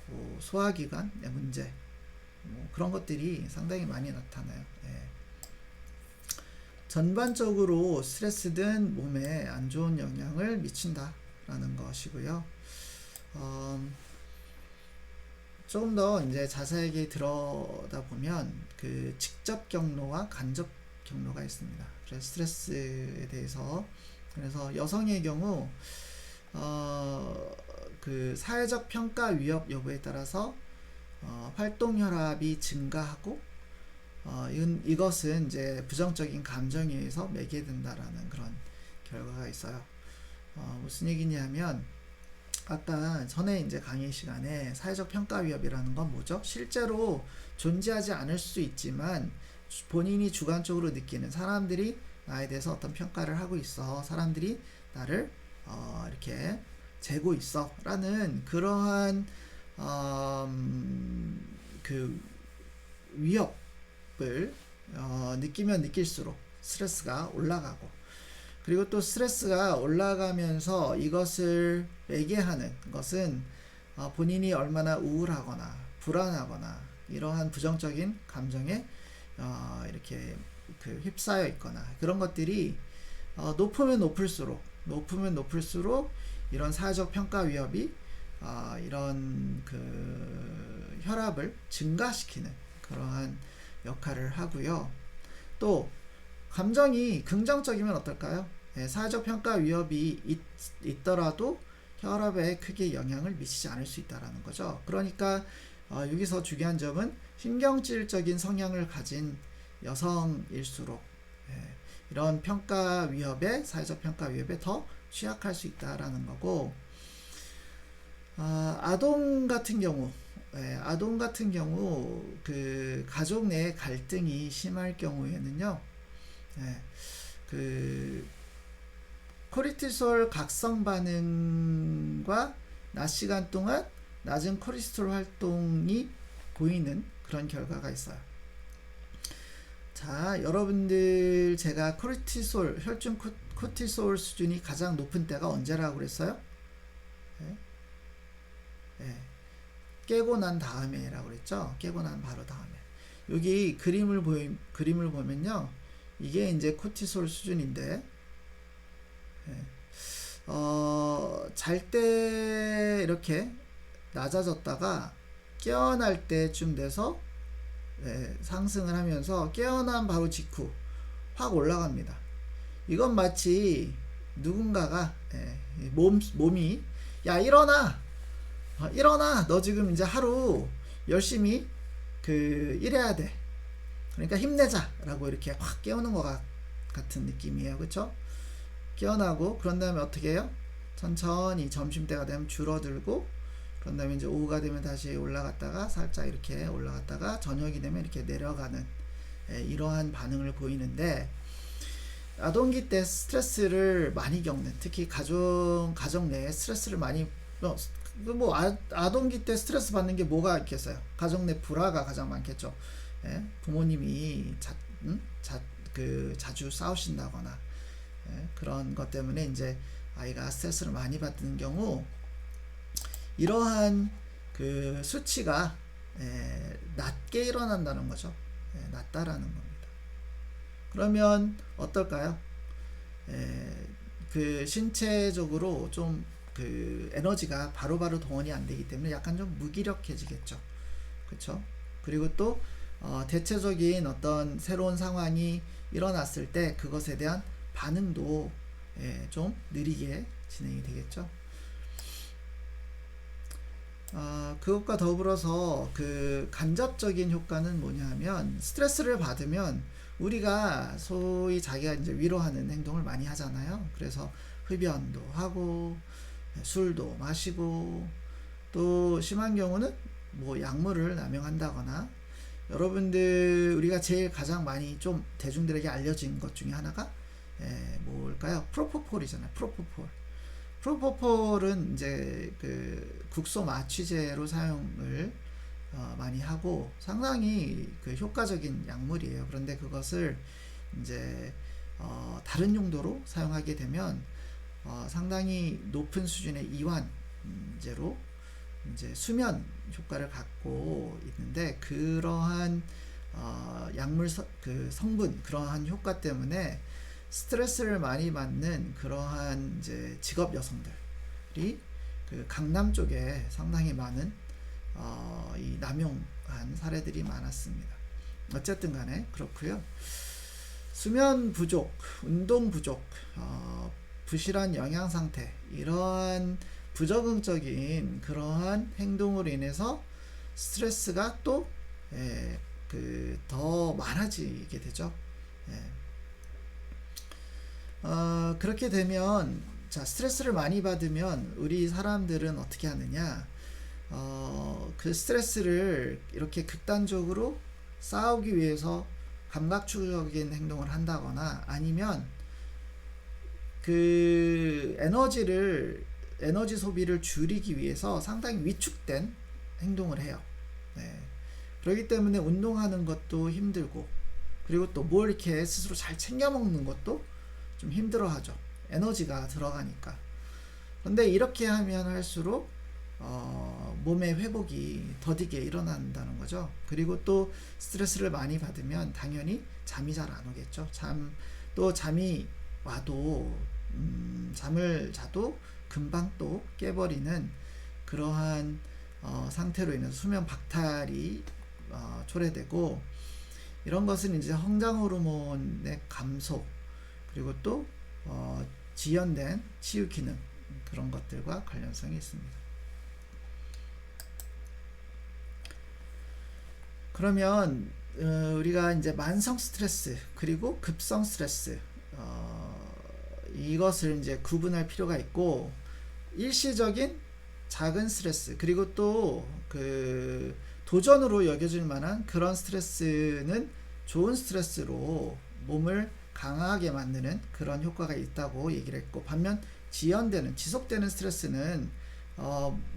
뭐 소화기관의 문제, 뭐 그런 것들이 상당히 많이 나타나요. 전반적으로 스트레스든 몸에 안 좋은 영향을 미친다라는 것이고요. 조금 더 이제 자세하게 들여다보면 그 직접 경로와 간접 경로가 있습니다. 그래서 스트레스에 대해서, 그래서 여성의 경우 그 사회적 평가 위협 여부에 따라서 활동 혈압이 증가하고, 이것은 이제 부정적인 감정에 의해서 매개된다라는 그런 결과가 있어요. 무슨 얘기냐면, 아까 전에 이제 강의 시간에 사회적 평가 위협이라는 건 뭐죠? 실제로 존재하지 않을 수 있지만 본인이 주관적으로 느끼는, 사람들이 나에 대해서 어떤 평가를 하고 있어, 사람들이 나를 이렇게 재고 있어 라는 그러한 그 위협을 느끼면 느낄수록 스트레스가 올라가고, 그리고 또 스트레스가 올라가면서 이것을 매개하는 것은 본인이 얼마나 우울하거나 불안하거나 이러한 부정적인 감정에 이렇게 그 휩싸여 있거나, 그런 것들이 높으면 높을수록 이런 사회적 평가 위협이 이런 그 혈압을 증가시키는 그러한 역할을 하고요. 또 감정이 긍정적이면 어떨까요? 사회적 평가 위협이 있더라도 혈압에 크게 영향을 미치지 않을 수 있다는 거죠. 그러니까 여기서 중요한 점은 신경질적인 성향을 가진 여성일수록 이런 평가 위협에, 사회적 평가 위협에 더 취약할 수 있다라는 거고, 아동 같은 경우 그 가족 내 갈등이 심할 경우에는요, 그 코르티솔 각성 반응과 낮 시간 동안 낮은 코르티솔 활동이 보이는 그런 결과가 있어요. 자, 여러분들, 제가 코르티솔, 혈중 코르티솔 수준이 가장 높은 때가 언제라고 그랬어요? 깨고 난 다음에라고 그랬죠? 깨고 난 바로 다음에. 여기 그림을 보면요, 이게 이제 코르티솔 수준인데, 잘 때 이렇게 낮아졌다가 깨어날 때쯤 돼서 상승을 하면서 깨어난 바로 직후 확 올라갑니다. 이건 마치 누군가가 몸이 야 일어나 너 지금 이제 하루 열심히 그 일해야 돼, 그러니까 힘내자 라고 이렇게 확 깨우는 것 같은 느낌이에요. 그쵸? 깨어나고, 그런 다음에 어떻게 해요? 천천히 점심때가 되면 줄어들고, 그런 다음에 이제 오후가 되면 다시 올라갔다가 살짝 이렇게 올라갔다가 저녁이 되면 이렇게 내려가는 이러한 반응을 보이는데, 아동기 때 스트레스를 많이 겪는, 특히 가정 내에 스트레스를 많이 아동기 때 스트레스 받는 게 뭐가 있겠어요? 가정 내 불화가 가장 많겠죠. 부모님이 자주 싸우신다거나 그런 것 때문에 이제 아이가 스트레스를 많이 받는 경우 이러한 수치가 낮게 일어난다는 거죠. 낮다라는 겁니다. 그러면 어떨까요? 신체적으로 좀 에너지가 바로바로 동원이 안 되기 때문에 약간 좀 무기력해지겠죠. 그렇죠? 그리고 또 대체적인 어떤 새로운 상황이 일어났을 때 그것에 대한 반응도 좀 느리게 진행이 되겠죠. 그것과 더불어서 간접적인 효과는 뭐냐 하면 스트레스를 받으면 우리가 소위 자기가 이제 위로하는 행동을 많이 하잖아요. 그래서 흡연도 하고 술도 마시고 또 심한 경우는 뭐 약물을 남용한다거나 여러분들 우리가 제일 가장 많이 좀 대중들에게 알려진 것 중에 하나가 뭘까요? 프로포폴이잖아요. 프로포폴은 이제 국소 마취제로 사용을 많이 하고 상당히 효과적인 약물이에요. 그런데 그것을 이제 다른 용도로 사용하게 되면 상당히 높은 수준의 이완제로 이제 수면 효과를 갖고 있는데 그러한 약물 성분 그러한 효과 때문에 스트레스를 많이 받는 그러한 이제 직업 여성들이 강남 쪽에 상당히 많은 이 남용한 사례들이 많았습니다. 어쨌든 간에 그렇고요. 수면 부족, 운동 부족, 부실한 영양 상태 이러한 부적응적인 그러한 행동으로 인해서 스트레스가 또 더 많아지게 되죠. 그렇게 되면 스트레스를 많이 받으면 우리 사람들은 어떻게 하느냐? 그 스트레스를 이렇게 극단적으로 쌓기 위해서 감각추구적인 행동을 한다거나 아니면 에너지 소비를 줄이기 위해서 상당히 위축된 행동을 해요. 그렇기 때문에 운동하는 것도 힘들고 그리고 또 뭘 이렇게 스스로 잘 챙겨 먹는 것도 좀 힘들어 하죠. 에너지가 들어가니까. 그런데 이렇게 하면 할수록 몸의 회복이 더디게 일어난다는 거죠. 그리고 또 스트레스를 많이 받으면 당연히 잠이 잘 안 오겠죠. 또 잠이 와도 잠을 자도 금방 또 깨버리는 그러한 상태로 인해서 수면 박탈이 초래되고 이런 것은 이제 성장 호르몬의 감소 그리고 또 지연된 치유 기능 그런 것들과 관련성이 있습니다. 그러면 우리가 이제 만성 스트레스 그리고 급성 스트레스 이것을 이제 구분할 필요가 있고 일시적인 작은 스트레스 그리고 또 도전으로 여겨질 만한 그런 스트레스는 좋은 스트레스로 몸을 강하게 만드는 그런 효과가 있다고 얘기를 했고 반면 지속되는 스트레스는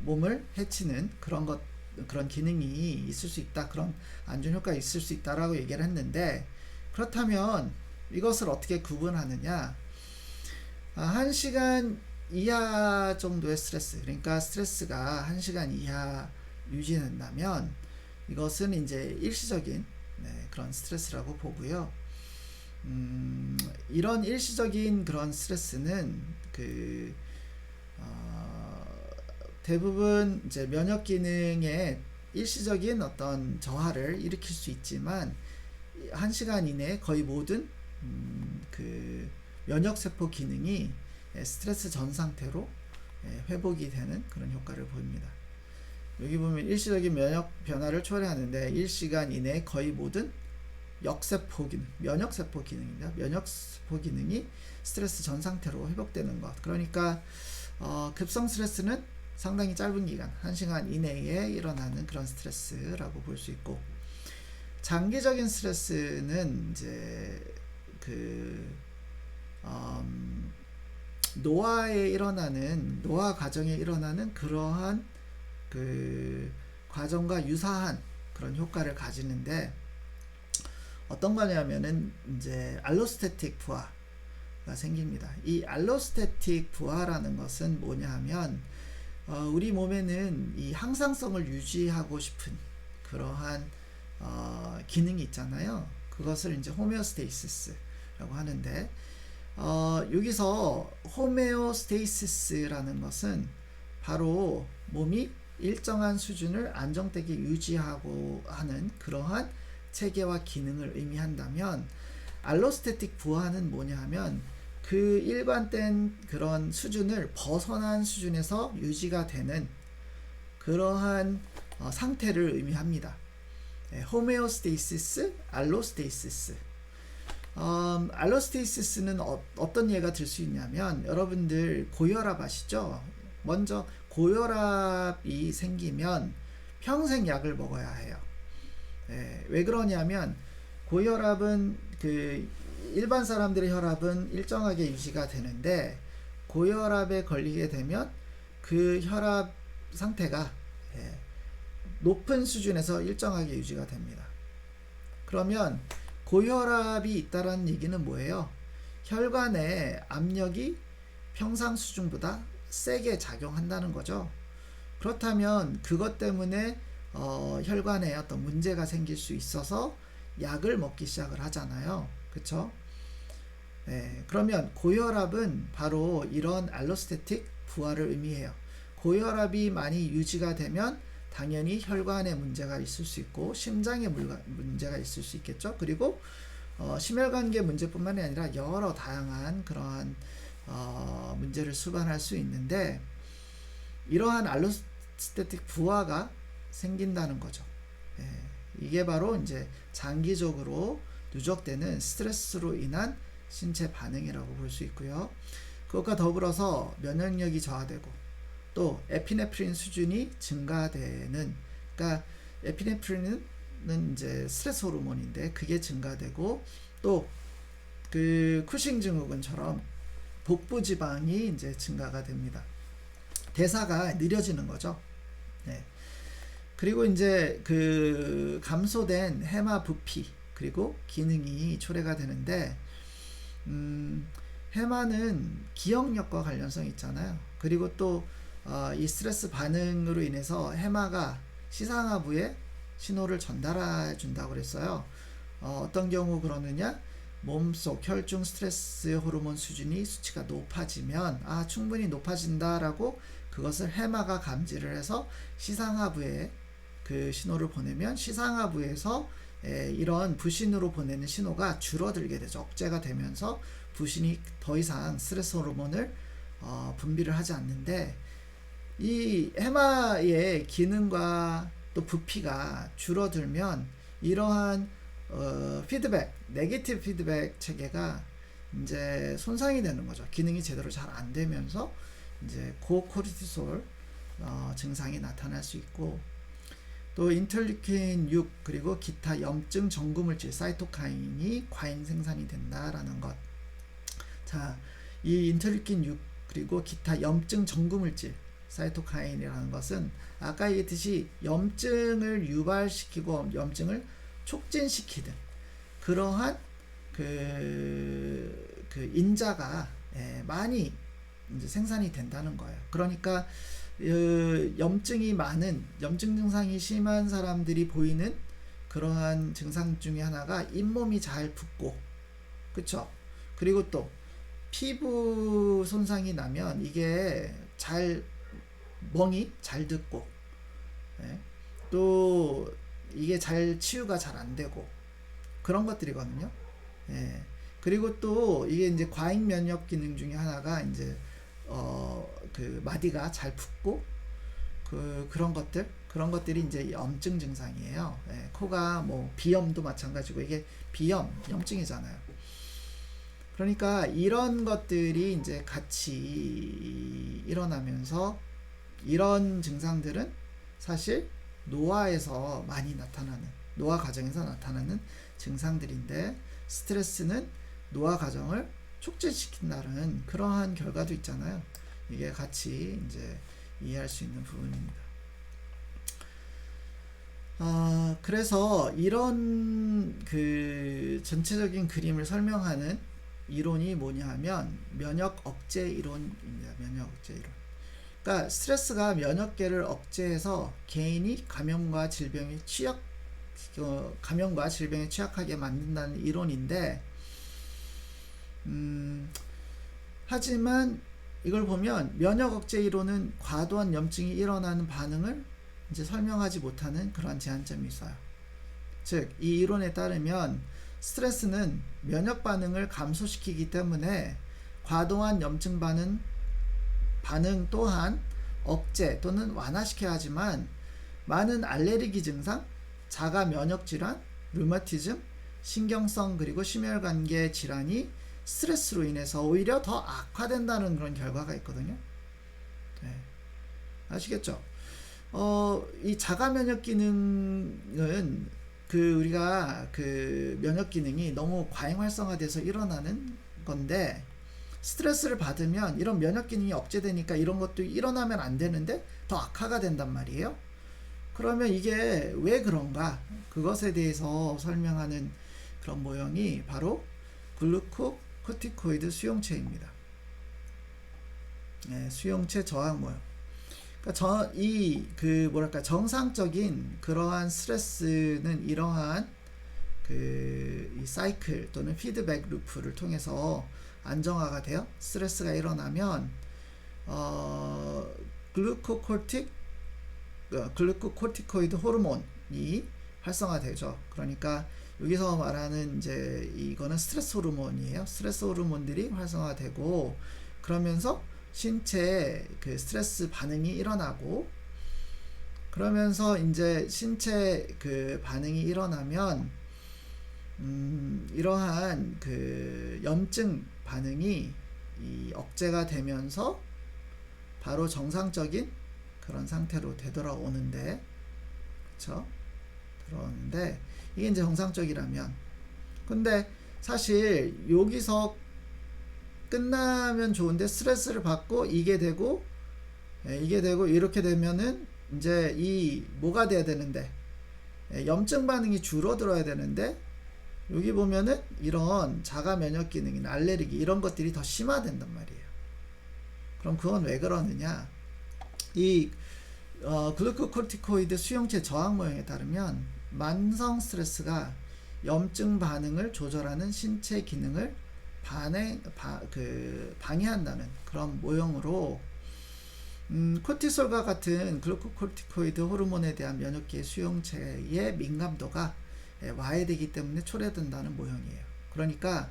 몸을 해치는 그런 기능이 있을 수 있다. 그런 안 좋은 효과가 있을 수 있다라고 얘기를 했는데 그렇다면 이것을 어떻게 구분하느냐? 1시간 이하 정도의 스트레스, 그러니까 스트레스가 1시간 이하 유지된다면 이것은 이제 일시적인 그런 스트레스라고 보고요. 이런 일시적인 그런 스트레스는 대부분 이제 면역 기능에 일시적인 어떤 저하를 일으킬 수 있지만 1시간 이내에 거의 모든 면역세포 기능이 스트레스 전 상태로 회복이 되는 그런 효과를 보입니다. 여기 보면 일시적인 면역 변화를 초래하는데 1시간 이내에 거의 모든 면역세포 기능입니다. 면역세포 기능이 스트레스 전 상태로 회복되는 것. 그러니까 급성 스트레스는 상당히 짧은 기간, 1시간 이내에 일어나는 그런 스트레스라고 볼 수 있고 장기적인 스트레스는 이제 노화 과정에 일어나는 그러한 과정과 유사한 그런 효과를 가지는데 어떤 거냐면은 이제 알로스태틱 부하가 생깁니다. 이 알로스태틱 부하라는 것은 뭐냐 하면 우리 몸에는 이 항상성을 유지하고 싶은 그러한 기능이 있잖아요. 그것을 이제 호메오스테이시스라고 하는데 여기서 호메오스테이시스라는 것은 바로 몸이 일정한 수준을 안정되게 유지하고 하는 그러한 체계와 기능을 의미한다면, 알로스태틱 부하는 뭐냐 하면 그 일반된 그런 수준을 벗어난 수준에서 유지가 되는 그러한 상태를 의미합니다. 호메오스테이시스, 알로스테이시스. 알로스테이시스는 어떤 예가 들 수 있냐면, 여러분들 고혈압 아시죠? 먼저 고혈압이 생기면 평생 약을 먹어야 해요. 왜 그러냐면 고혈압은 그 일반 사람들의 혈압은 일정하게 유지가 되는데, 고혈압에 걸리게 되면 그 혈압 상태가 높은 수준에서 일정하게 유지가 됩니다. 그러면 고혈압이 있다라는 얘기는 뭐예요? 혈관의 압력이 평상 수준보다 세게 작용한다는 거죠. 그렇다면 그것 때문에 혈관에 어떤 문제가 생길 수 있어서 약을 먹기 시작을 하잖아요. 그쵸? 그러면 고혈압은 바로 이런 알로스태틱 부하를 의미해요. 고혈압이 많이 유지가 되면 당연히 혈관에 문제가 있을 수 있고 심장에 문제가 있을 수 있겠죠. 그리고 심혈관계 문제뿐만이 아니라 여러 다양한 그러한 문제를 수반할 수 있는데, 이러한 알로스태틱 부하가 생긴다는 거죠. 이게 바로 이제 장기적으로 누적되는 스트레스로 인한 신체 반응이라고 볼 수 있고요. 그것과 더불어서 면역력이 저하되고, 또 에피네프린 수준이 증가되는, 그러니까 에피네프린은 이제 스트레스 호르몬인데 그게 증가되고, 또 그 쿠싱 증후군처럼 복부 지방이 이제 증가가 됩니다. 대사가 느려지는 거죠. 그리고 이제 그 감소된 해마 부피 그리고 기능이 초래가 되는데, 해마는 기억력과 관련성이 있잖아요. 그리고 또 이 스트레스 반응으로 인해서 해마가 시상하부에 신호를 전달해 준다고 그랬어요. 어떤 경우 그러느냐, 몸속 혈중 스트레스 호르몬 수치가 높아지면 충분히 높아진다라고 그것을 해마가 감지를 해서 시상하부에 그 신호를 보내면, 시상하부에서 이런 부신으로 보내는 신호가 줄어들게 되죠. 억제가 되면서 부신이 더 이상 스트레스 호르몬을 분비를 하지 않는데, 이 해마의 기능과 또 부피가 줄어들면 이러한 피드백, 네게티브 피드백 체계가 이제 손상이 되는 거죠. 기능이 제대로 잘 안 되면서 이제 고코르티솔 증상이 나타날 수 있고, 또 인터루킨 6 그리고 기타 염증 전구물질 사이토카인이 과잉 생산이 된다라는 것. 자, 이 인터루킨 6 그리고 기타 염증 전구물질 사이토카인이라는 것은 아까 얘기했듯이 염증을 유발시키고 염증을 촉진시키는 그러한 그 인자가 많이 이제 생산이 된다는 거예요. 그러니까 염증이 많은, 염증 증상이 심한 사람들이 보이는 그러한 증상 중에 하나가 잇몸이 잘 붓고, 그쵸? 그리고 또 피부 손상이 나면 이게 멍이 잘 듣고, 또 이게 치유가 잘 안 되고 그런 것들이거든요. 그리고 또 이게 이제 과잉 면역 기능 중에 하나가 이제 그 마디가 잘 붓고 그런 것들이 이제 염증 증상이에요. 코가 뭐 비염도 마찬가지고 이게 염증이잖아요. 그러니까 이런 것들이 이제 같이 일어나면서 이런 증상들은 사실 노화에서 많이 나타나는, 노화 과정에서 나타나는 증상들인데, 스트레스는 노화 과정을 촉진시킨다는 그러한 결과도 있잖아요. 이게 같이 이제 이해할 수 있는 부분입니다. 그래서 이런 그 전체적인 그림을 설명하는 이론이 뭐냐 하면 면역 억제 이론입니다. 면역 억제 이론. 그러니까 스트레스가 면역계를 억제해서 개인이 감염과 질병에 취약하게 만든다는 이론인데, 하지만 이걸 보면 면역 억제 이론은 과도한 염증이 일어나는 반응을 이제 설명하지 못하는 그런 제한점이 있어요. 즉, 이 이론에 따르면 스트레스는 면역 반응을 감소시키기 때문에 과도한 염증 반응 또한 억제 또는 완화시켜야 하지만 많은 알레르기 증상, 자가 면역 질환, 류마티즘, 신경성 그리고 심혈관계 질환이 스트레스로 인해서 오히려 더 악화된다는 그런 결과가 있거든요. 네. 아시겠죠? 이 자가 면역 기능은 우리가 면역 기능이 너무 과잉 활성화돼서 일어나는 건데, 스트레스를 받으면 이런 면역 기능이 억제되니까 이런 것도 일어나면 안 되는데 더 악화가 된단 말이에요. 그러면 이게 왜 그런가? 그것에 대해서 설명하는 그런 모형이 바로 글루코코티코이드 수용체입니다. 네, 수용체 저항 모형. 그러니까 정상적인 그러한 스트레스는 이러한 이 사이클 또는 피드백 루프를 통해서 안정화가 돼요. 스트레스가 일어나면 글루코코티코이드 호르몬이 활성화되죠. 그러니까 여기서 말하는 이제 이거는 스트레스 호르몬이에요. 스트레스 호르몬들이 활성화되고, 그러면서 신체에 스트레스 반응이 일어나고, 그러면서 이제 신체 반응이 일어나면 이러한 염증 반응이 억제가 되면서 바로 정상적인 그런 상태로 되돌아오는데, 그렇죠? 들어오는데 이게 이제 정상적이라면, 근데 사실 여기서 끝나면 좋은데 스트레스를 받고 이게 되고 이렇게 되면은 이제 뭐가 돼야 되는데, 염증 반응이 줄어들어야 되는데, 여기 보면은 이런 자가 면역 기능이나 알레르기 이런 것들이 더 심화된단 말이에요. 그럼 그건 왜 그러느냐? 글루코코티코이드 수용체 저항 모형에 따르면 만성 스트레스가 염증 반응을 조절하는 신체 기능을 방해한다는 그런 모형으로, 코티솔과 같은 글루코코티코이드 호르몬에 대한 면역계 수용체의 민감도가 와해되기 때문에 초래된다는 모형이에요. 그러니까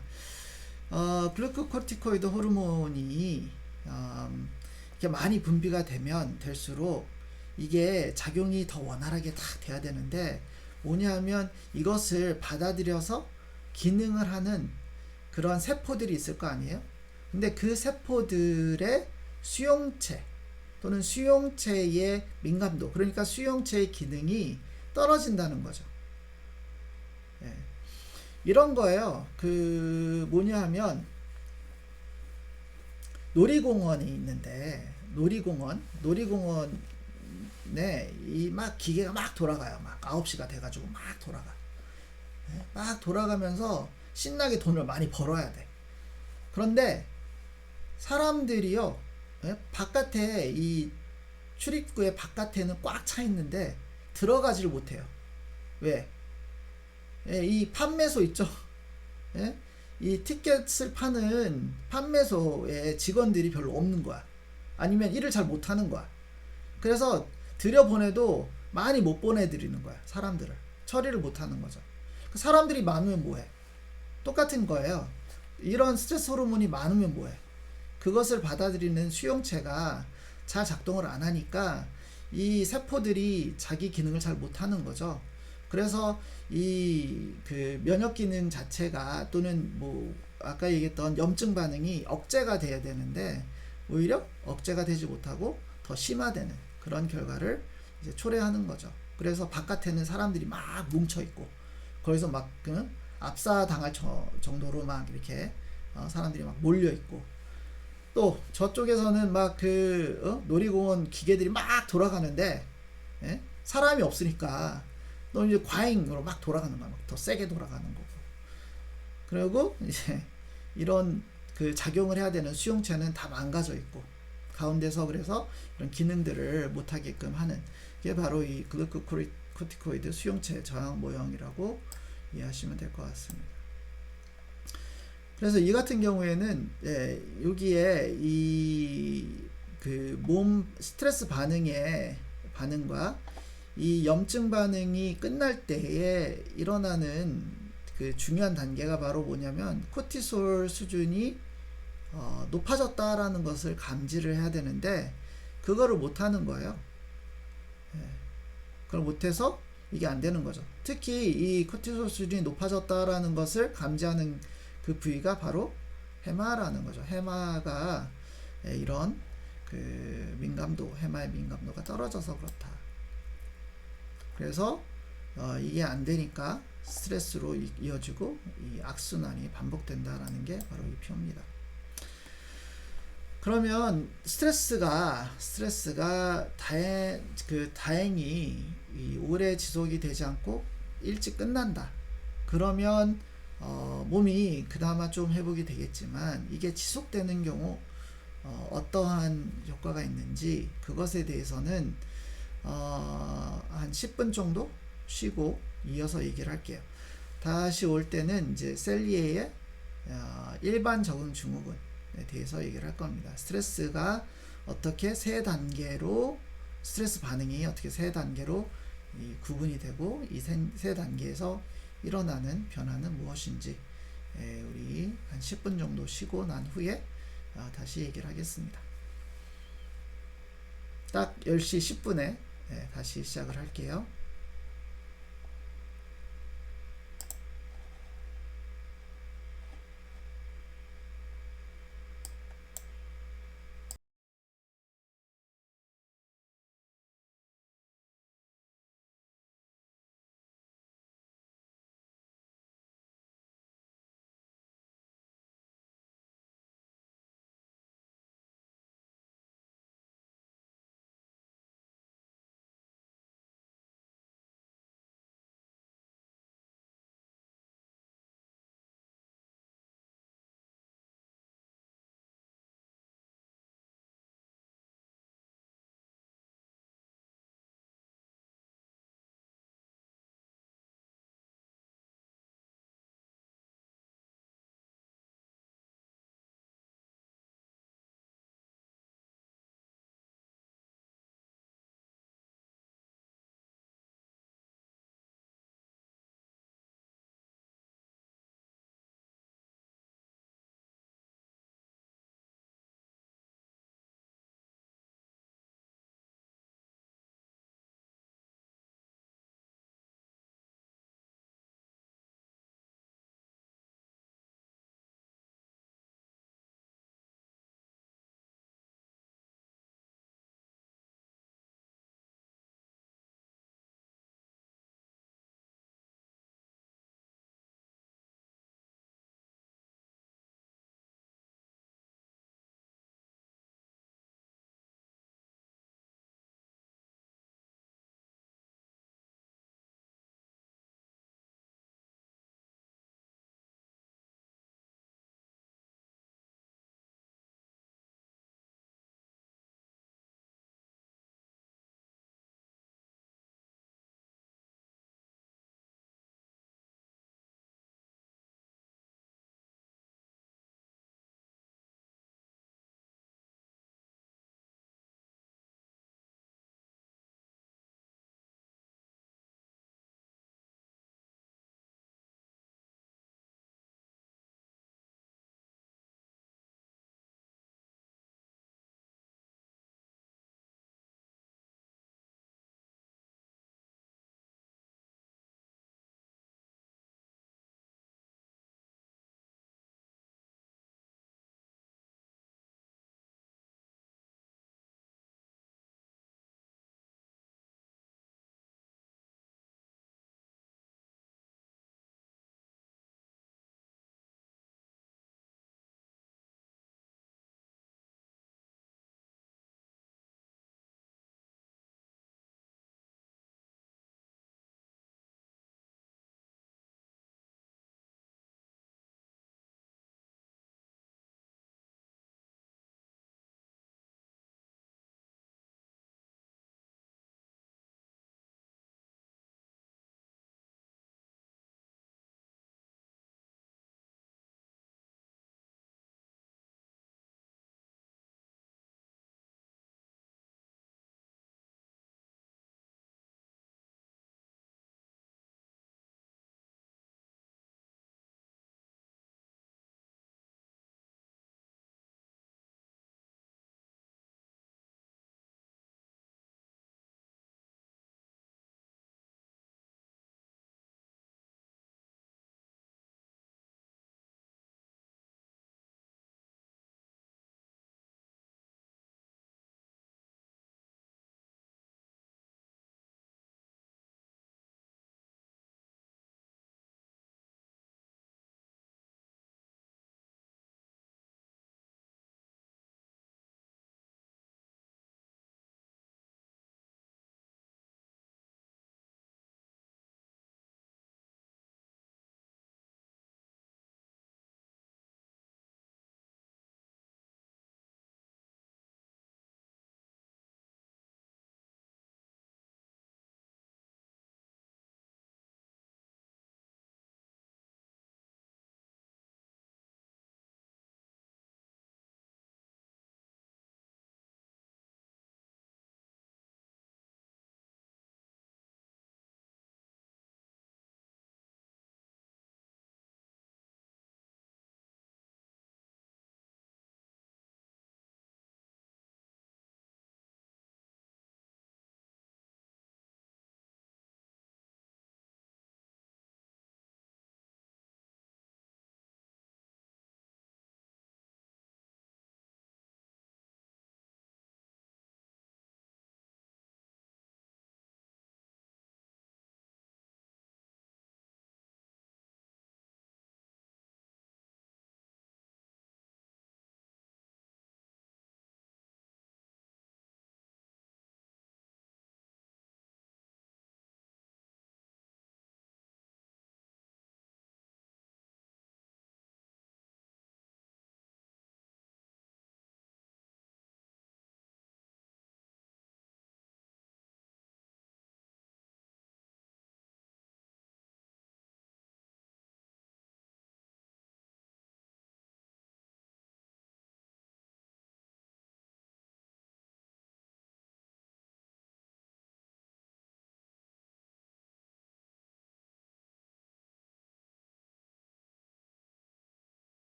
글루코코티코이드 호르몬이 이렇게 많이 분비가 되면 될수록 이게 작용이 더 원활하게 다 돼야 되는데, 뭐냐면 이것을 받아들여서 기능을 하는 그런 세포들이 있을 거 아니에요. 근데 그 세포들의 수용체 또는 수용체의 민감도, 그러니까 수용체의 기능이 떨어진다는 거죠. 예. 이런 거예요. 뭐냐 하면 놀이공원이 있는데, 놀이공원에 막 기계가 막 돌아가요. 막 9시가 돼가지고 막 돌아가. 예? 막 돌아가면서 신나게 돈을 많이 벌어야 돼. 그런데 사람들이요, 예? 바깥에 출입구의 바깥에는 꽉 차 있는데 들어가지를 못해요. 왜? 예, 이 판매소 있죠? 예? 이 티켓을 파는 판매소에 직원들이 별로 없는 거야. 아니면 일을 잘 못하는 거야. 그래서 들여보내도 많이 못 보내드리는 거야. 사람들을. 처리를 못하는 거죠. 사람들이 많으면 뭐해? 똑같은 거예요. 이런 스트레스 호르몬이 많으면 뭐해? 그것을 받아들이는 수용체가 잘 작동을 안 하니까 이 세포들이 자기 기능을 잘 못하는 거죠. 그래서 면역 기능 자체가, 또는 아까 얘기했던 염증 반응이 억제가 돼야 되는데 오히려 억제가 되지 못하고 더 심화되는 그런 결과를 이제 초래하는 거죠. 그래서 바깥에는 사람들이 막 뭉쳐 있고, 거기서 막 압사당할 정도로 막 이렇게 사람들이 막 몰려 있고, 또 저쪽에서는 막 놀이공원 기계들이 막 돌아가는데, 예? 사람이 없으니까 또 이제 과잉으로 막 돌아가는 거야. 막 더 세게 돌아가는 거고. 그리고 이제 이런 그 작용을 해야 되는 수용체는 다 망가져 있고 가운데서 그래서 이런 기능들을 못하게끔 하는 게 바로 이 글루코코르티코이드 수용체 저항 모형이라고 이해하시면 될 것 같습니다. 그래서 이 같은 경우에는 여기에 이 그 몸 스트레스 반응의 반응과 이 염증 반응이 끝날 때에 일어나는 그 중요한 단계가 바로 뭐냐면 코티솔 수준이 높아졌다라는 것을 감지를 해야 되는데 그거를 못하는 거예요. 그걸 못해서 이게 안 되는 거죠. 특히 이 코티솔 수준이 높아졌다라는 것을 감지하는 그 부위가 바로 해마라는 거죠. 해마가 이런 그 민감도, 해마의 민감도가 떨어져서 그렇다. 그래서 이게 안 되니까 스트레스로 이어지고 이 악순환이 반복된다라는 게 바로 이 표입니다. 그러면 스트레스가 다행히 오래 지속이 되지 않고 일찍 끝난다. 그러면 몸이 그나마 좀 회복이 되겠지만 이게 지속되는 경우 어떠한 효과가 있는지 그것에 대해서는 한 10분 정도 쉬고 이어서 얘기를 할게요. 다시 올 때는 이제 셀리에의 일반 적응 증후군에 대해서 얘기를 할 겁니다. 스트레스가 어떻게 세 단계로 스트레스 반응이 어떻게 세 단계로 구분이 되고 이 세 단계에서 일어나는 변화는 무엇인지 우리 한 10분 정도 쉬고 난 후에 다시 얘기를 하겠습니다. 딱 10시 10분에 다시 시작을 할게요.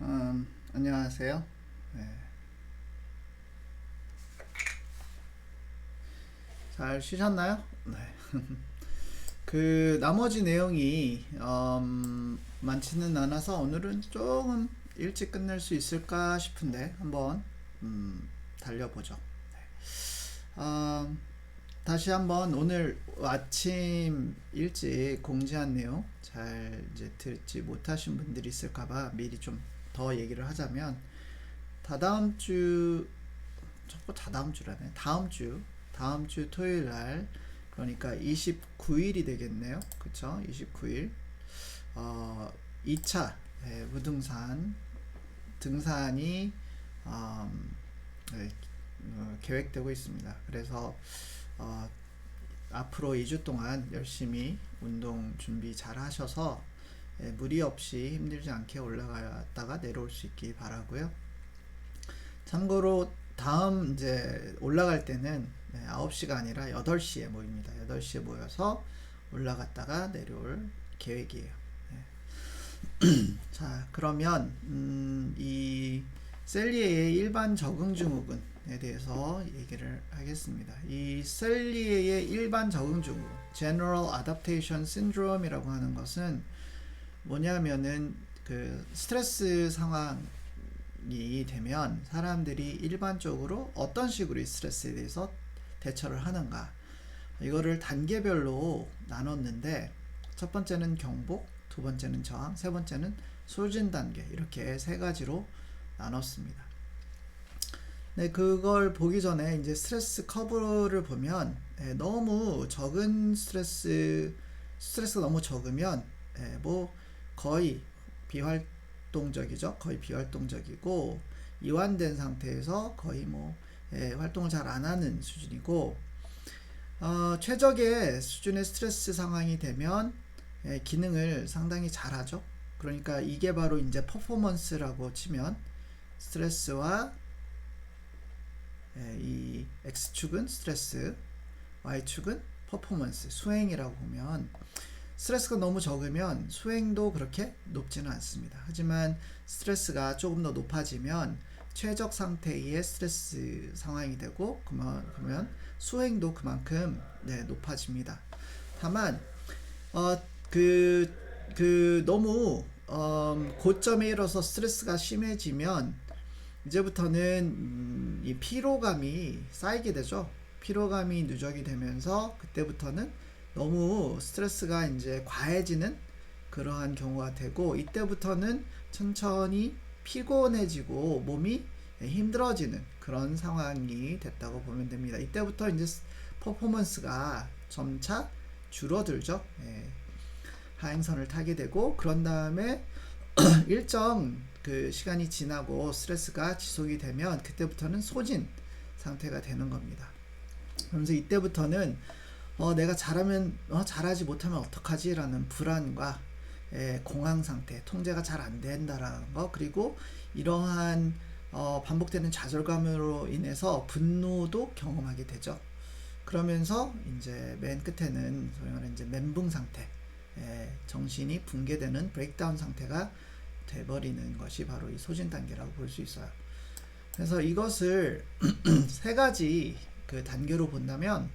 안녕하세요. 네, 잘 쉬셨나요? 네. 그 나머지 내용이 많지는 않아서 오늘은 조금 일찍 끝낼 수 있을까 싶은데 한번 달려보죠. 음, 다시 한번 오늘 아침 일찍 공지한 내용 잘 이제 듣지 못하신 분들이 있을까봐 미리 좀 더 얘기를 하자면 다다음 주 자꾸 다다음 주라네. 다음 주 토요일 날 그러니까 29일이 되겠네요. 그쵸? 29일 2차 무등산 등산이 음, 네, 계획되고 있습니다. 그래서 어, 앞으로 2주 동안 열심히 운동 준비 잘 하셔서 무리 없이 힘들지 않게 올라갔다가 내려올 수 있기 바라고요. 참고로 다음 이제 올라갈 때는 9시가 아니라 8시에 모입니다. 8시에 모여서 올라갔다가 내려올 계획이에요. 자, 그러면 이 셀리에의 일반 적응 증후군에 대해서 얘기를 하겠습니다. 이 셀리에의 일반 적응 증후군, General Adaptation Syndrome이라고 하는 것은 뭐냐면은 그 스트레스 상황이 되면 사람들이 일반적으로 어떤 식으로 이 스트레스에 대해서 대처를 하는가, 이거를 단계별로 나눴는데 첫 번째는 경복, 두 번째는 저항, 세 번째는 소진 단계, 이렇게 세 가지로 나눴습니다. 네, 그걸 보기 전에 이제 스트레스 커브를 보면 너무 적은 스트레스가 너무 적으면 뭐 거의 비활동적이죠. 거의 비활동적이고 이완된 상태에서 거의 뭐 활동을 잘 안 하는 수준이고 최적의 수준의 스트레스 상황이 되면 기능을 상당히 잘하죠. 그러니까 이게 바로 이제 퍼포먼스라고 치면 스트레스와 이 X축은 스트레스, Y축은 퍼포먼스, 수행이라고 보면 스트레스가 너무 적으면 수행도 그렇게 높지는 않습니다. 하지만 스트레스가 조금 더 높아지면 최적 상태의 스트레스 상황이 되고 그러면 수행도 그만큼 높아집니다. 다만 너무 고점에 이르러서 스트레스가 심해지면 이제부터는 이 피로감이 쌓이게 되죠. 피로감이 누적이 되면서 그때부터는 너무 스트레스가 이제 과해지는 그러한 경우가 되고 이때부터는 천천히 피곤해지고 몸이 힘들어지는 그런 상황이 됐다고 보면 됩니다. 이때부터 이제 퍼포먼스가 점차 줄어들죠. 하행선을 타게 되고 그런 다음에 일정 그 시간이 지나고 스트레스가 지속이 되면 그때부터는 소진 상태가 되는 겁니다. 그러면서 이때부터는 내가 잘하면 잘하지 못하면 어떡하지? 라는 불안과 공황 상태, 통제가 잘 안 된다라는 거, 그리고 이러한 반복되는 좌절감으로 인해서 분노도 경험하게 되죠. 그러면서 이제 맨 끝에는 소위 말하는 이제 멘붕 상태, 정신이 붕괴되는 브레이크다운 상태가 돼버리는 것이 바로 이 소진 단계라고 볼 수 있어요. 그래서 이것을 세 가지 그 단계로 본다면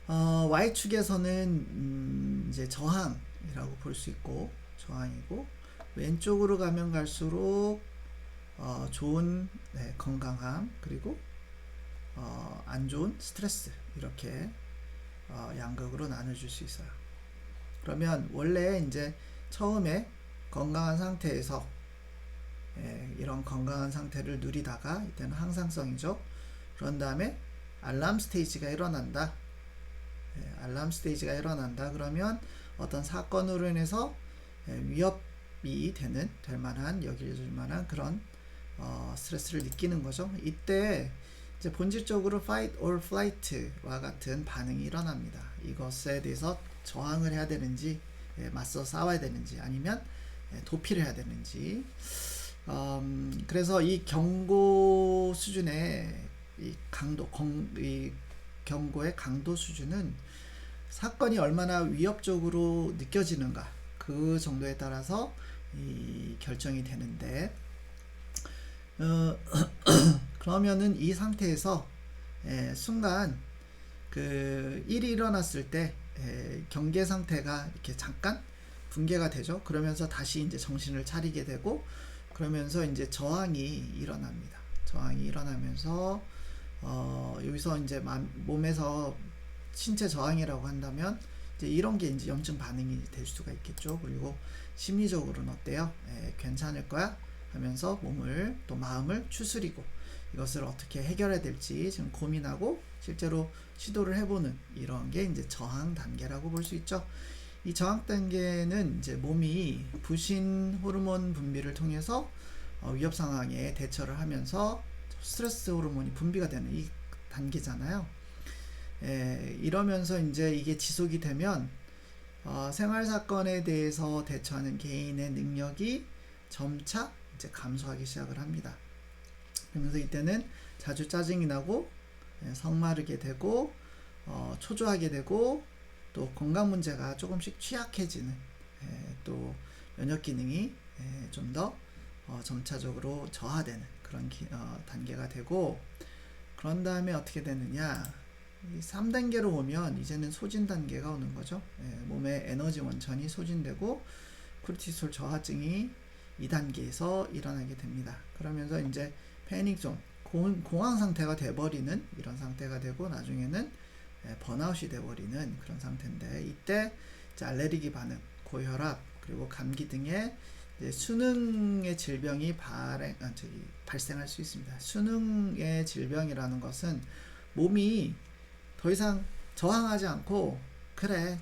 Y축에서는 이제 저항이라고 볼 수 있고 저항이고 왼쪽으로 가면 갈수록 좋은 건강함 그리고 안 좋은 스트레스 이렇게 양극으로 나눠줄 수 있어요. 그러면 원래 이제 처음에 건강한 상태에서 이런 건강한 상태를 누리다가 이때는 항상성이죠. 그런 다음에 알람 스테이지가 일어난다. 알람 스테이지가 일어난다 그러면 어떤 사건으로 인해서 위협이 될 만한 여겨질 만한 그런 스트레스를 느끼는 거죠. 이때 이제 본질적으로 fight or flight와 같은 반응이 일어납니다. 이것에 대해서 저항을 해야 되는지 맞서 싸워야 되는지 아니면 도피를 해야 되는지 그래서 이 경고 수준의 이 경고의 강도 수준은 사건이 얼마나 위협적으로 느껴지는가 그 정도에 따라서 이 결정이 되는데, 그러면은 이 상태에서 순간 그 일이 일어났을 때 경계 상태가 이렇게 잠깐 붕괴가 되죠. 그러면서 다시 이제 정신을 차리게 되고, 그러면서 이제 저항이 일어납니다. 저항이 일어나면서 여기서 이제 몸에서 신체 저항이라고 한다면 이제 이런 게 이제 염증 반응이 될 수가 있겠죠. 그리고 심리적으로는 어때요? 괜찮을 거야? 하면서 몸을 또 마음을 추스리고 이것을 어떻게 해결해야 될지 지금 고민하고 실제로 시도를 해보는 이런 게 이제 저항 단계라고 볼 수 있죠. 이 저항 단계는 이제 몸이 부신 호르몬 분비를 통해서 위협 상황에 대처를 하면서 스트레스 호르몬이 분비가 되는 이 단계잖아요. 이러면서 이제 이게 지속이 되면 생활 사건에 대해서 대처하는 개인의 능력이 점차 이제 감소하기 시작을 합니다. 그러면서 이때는 자주 짜증이 나고 성마르게 되고 초조하게 되고 또 건강 문제가 조금씩 취약해지는 또 면역 기능이 좀 더 점차적으로 저하되는 그런 단계가 되고, 그런 다음에 어떻게 되느냐, 이 3단계로 오면 이제는 소진 단계가 오는 거죠. 몸의 에너지 원천이 소진되고 코르티솔 저하증이 2단계에서 일어나게 됩니다. 그러면서 이제 패닉존, 공황 상태가 돼버리는 이런 상태가 되고, 나중에는 번아웃이 돼버리는 그런 상태인데, 이때 이제 알레르기 반응, 고혈압, 그리고 감기 등의 수능의 질병이 발생할 수 있습니다. 수능의 질병이라는 것은 몸이 더 이상 저항하지 않고 그래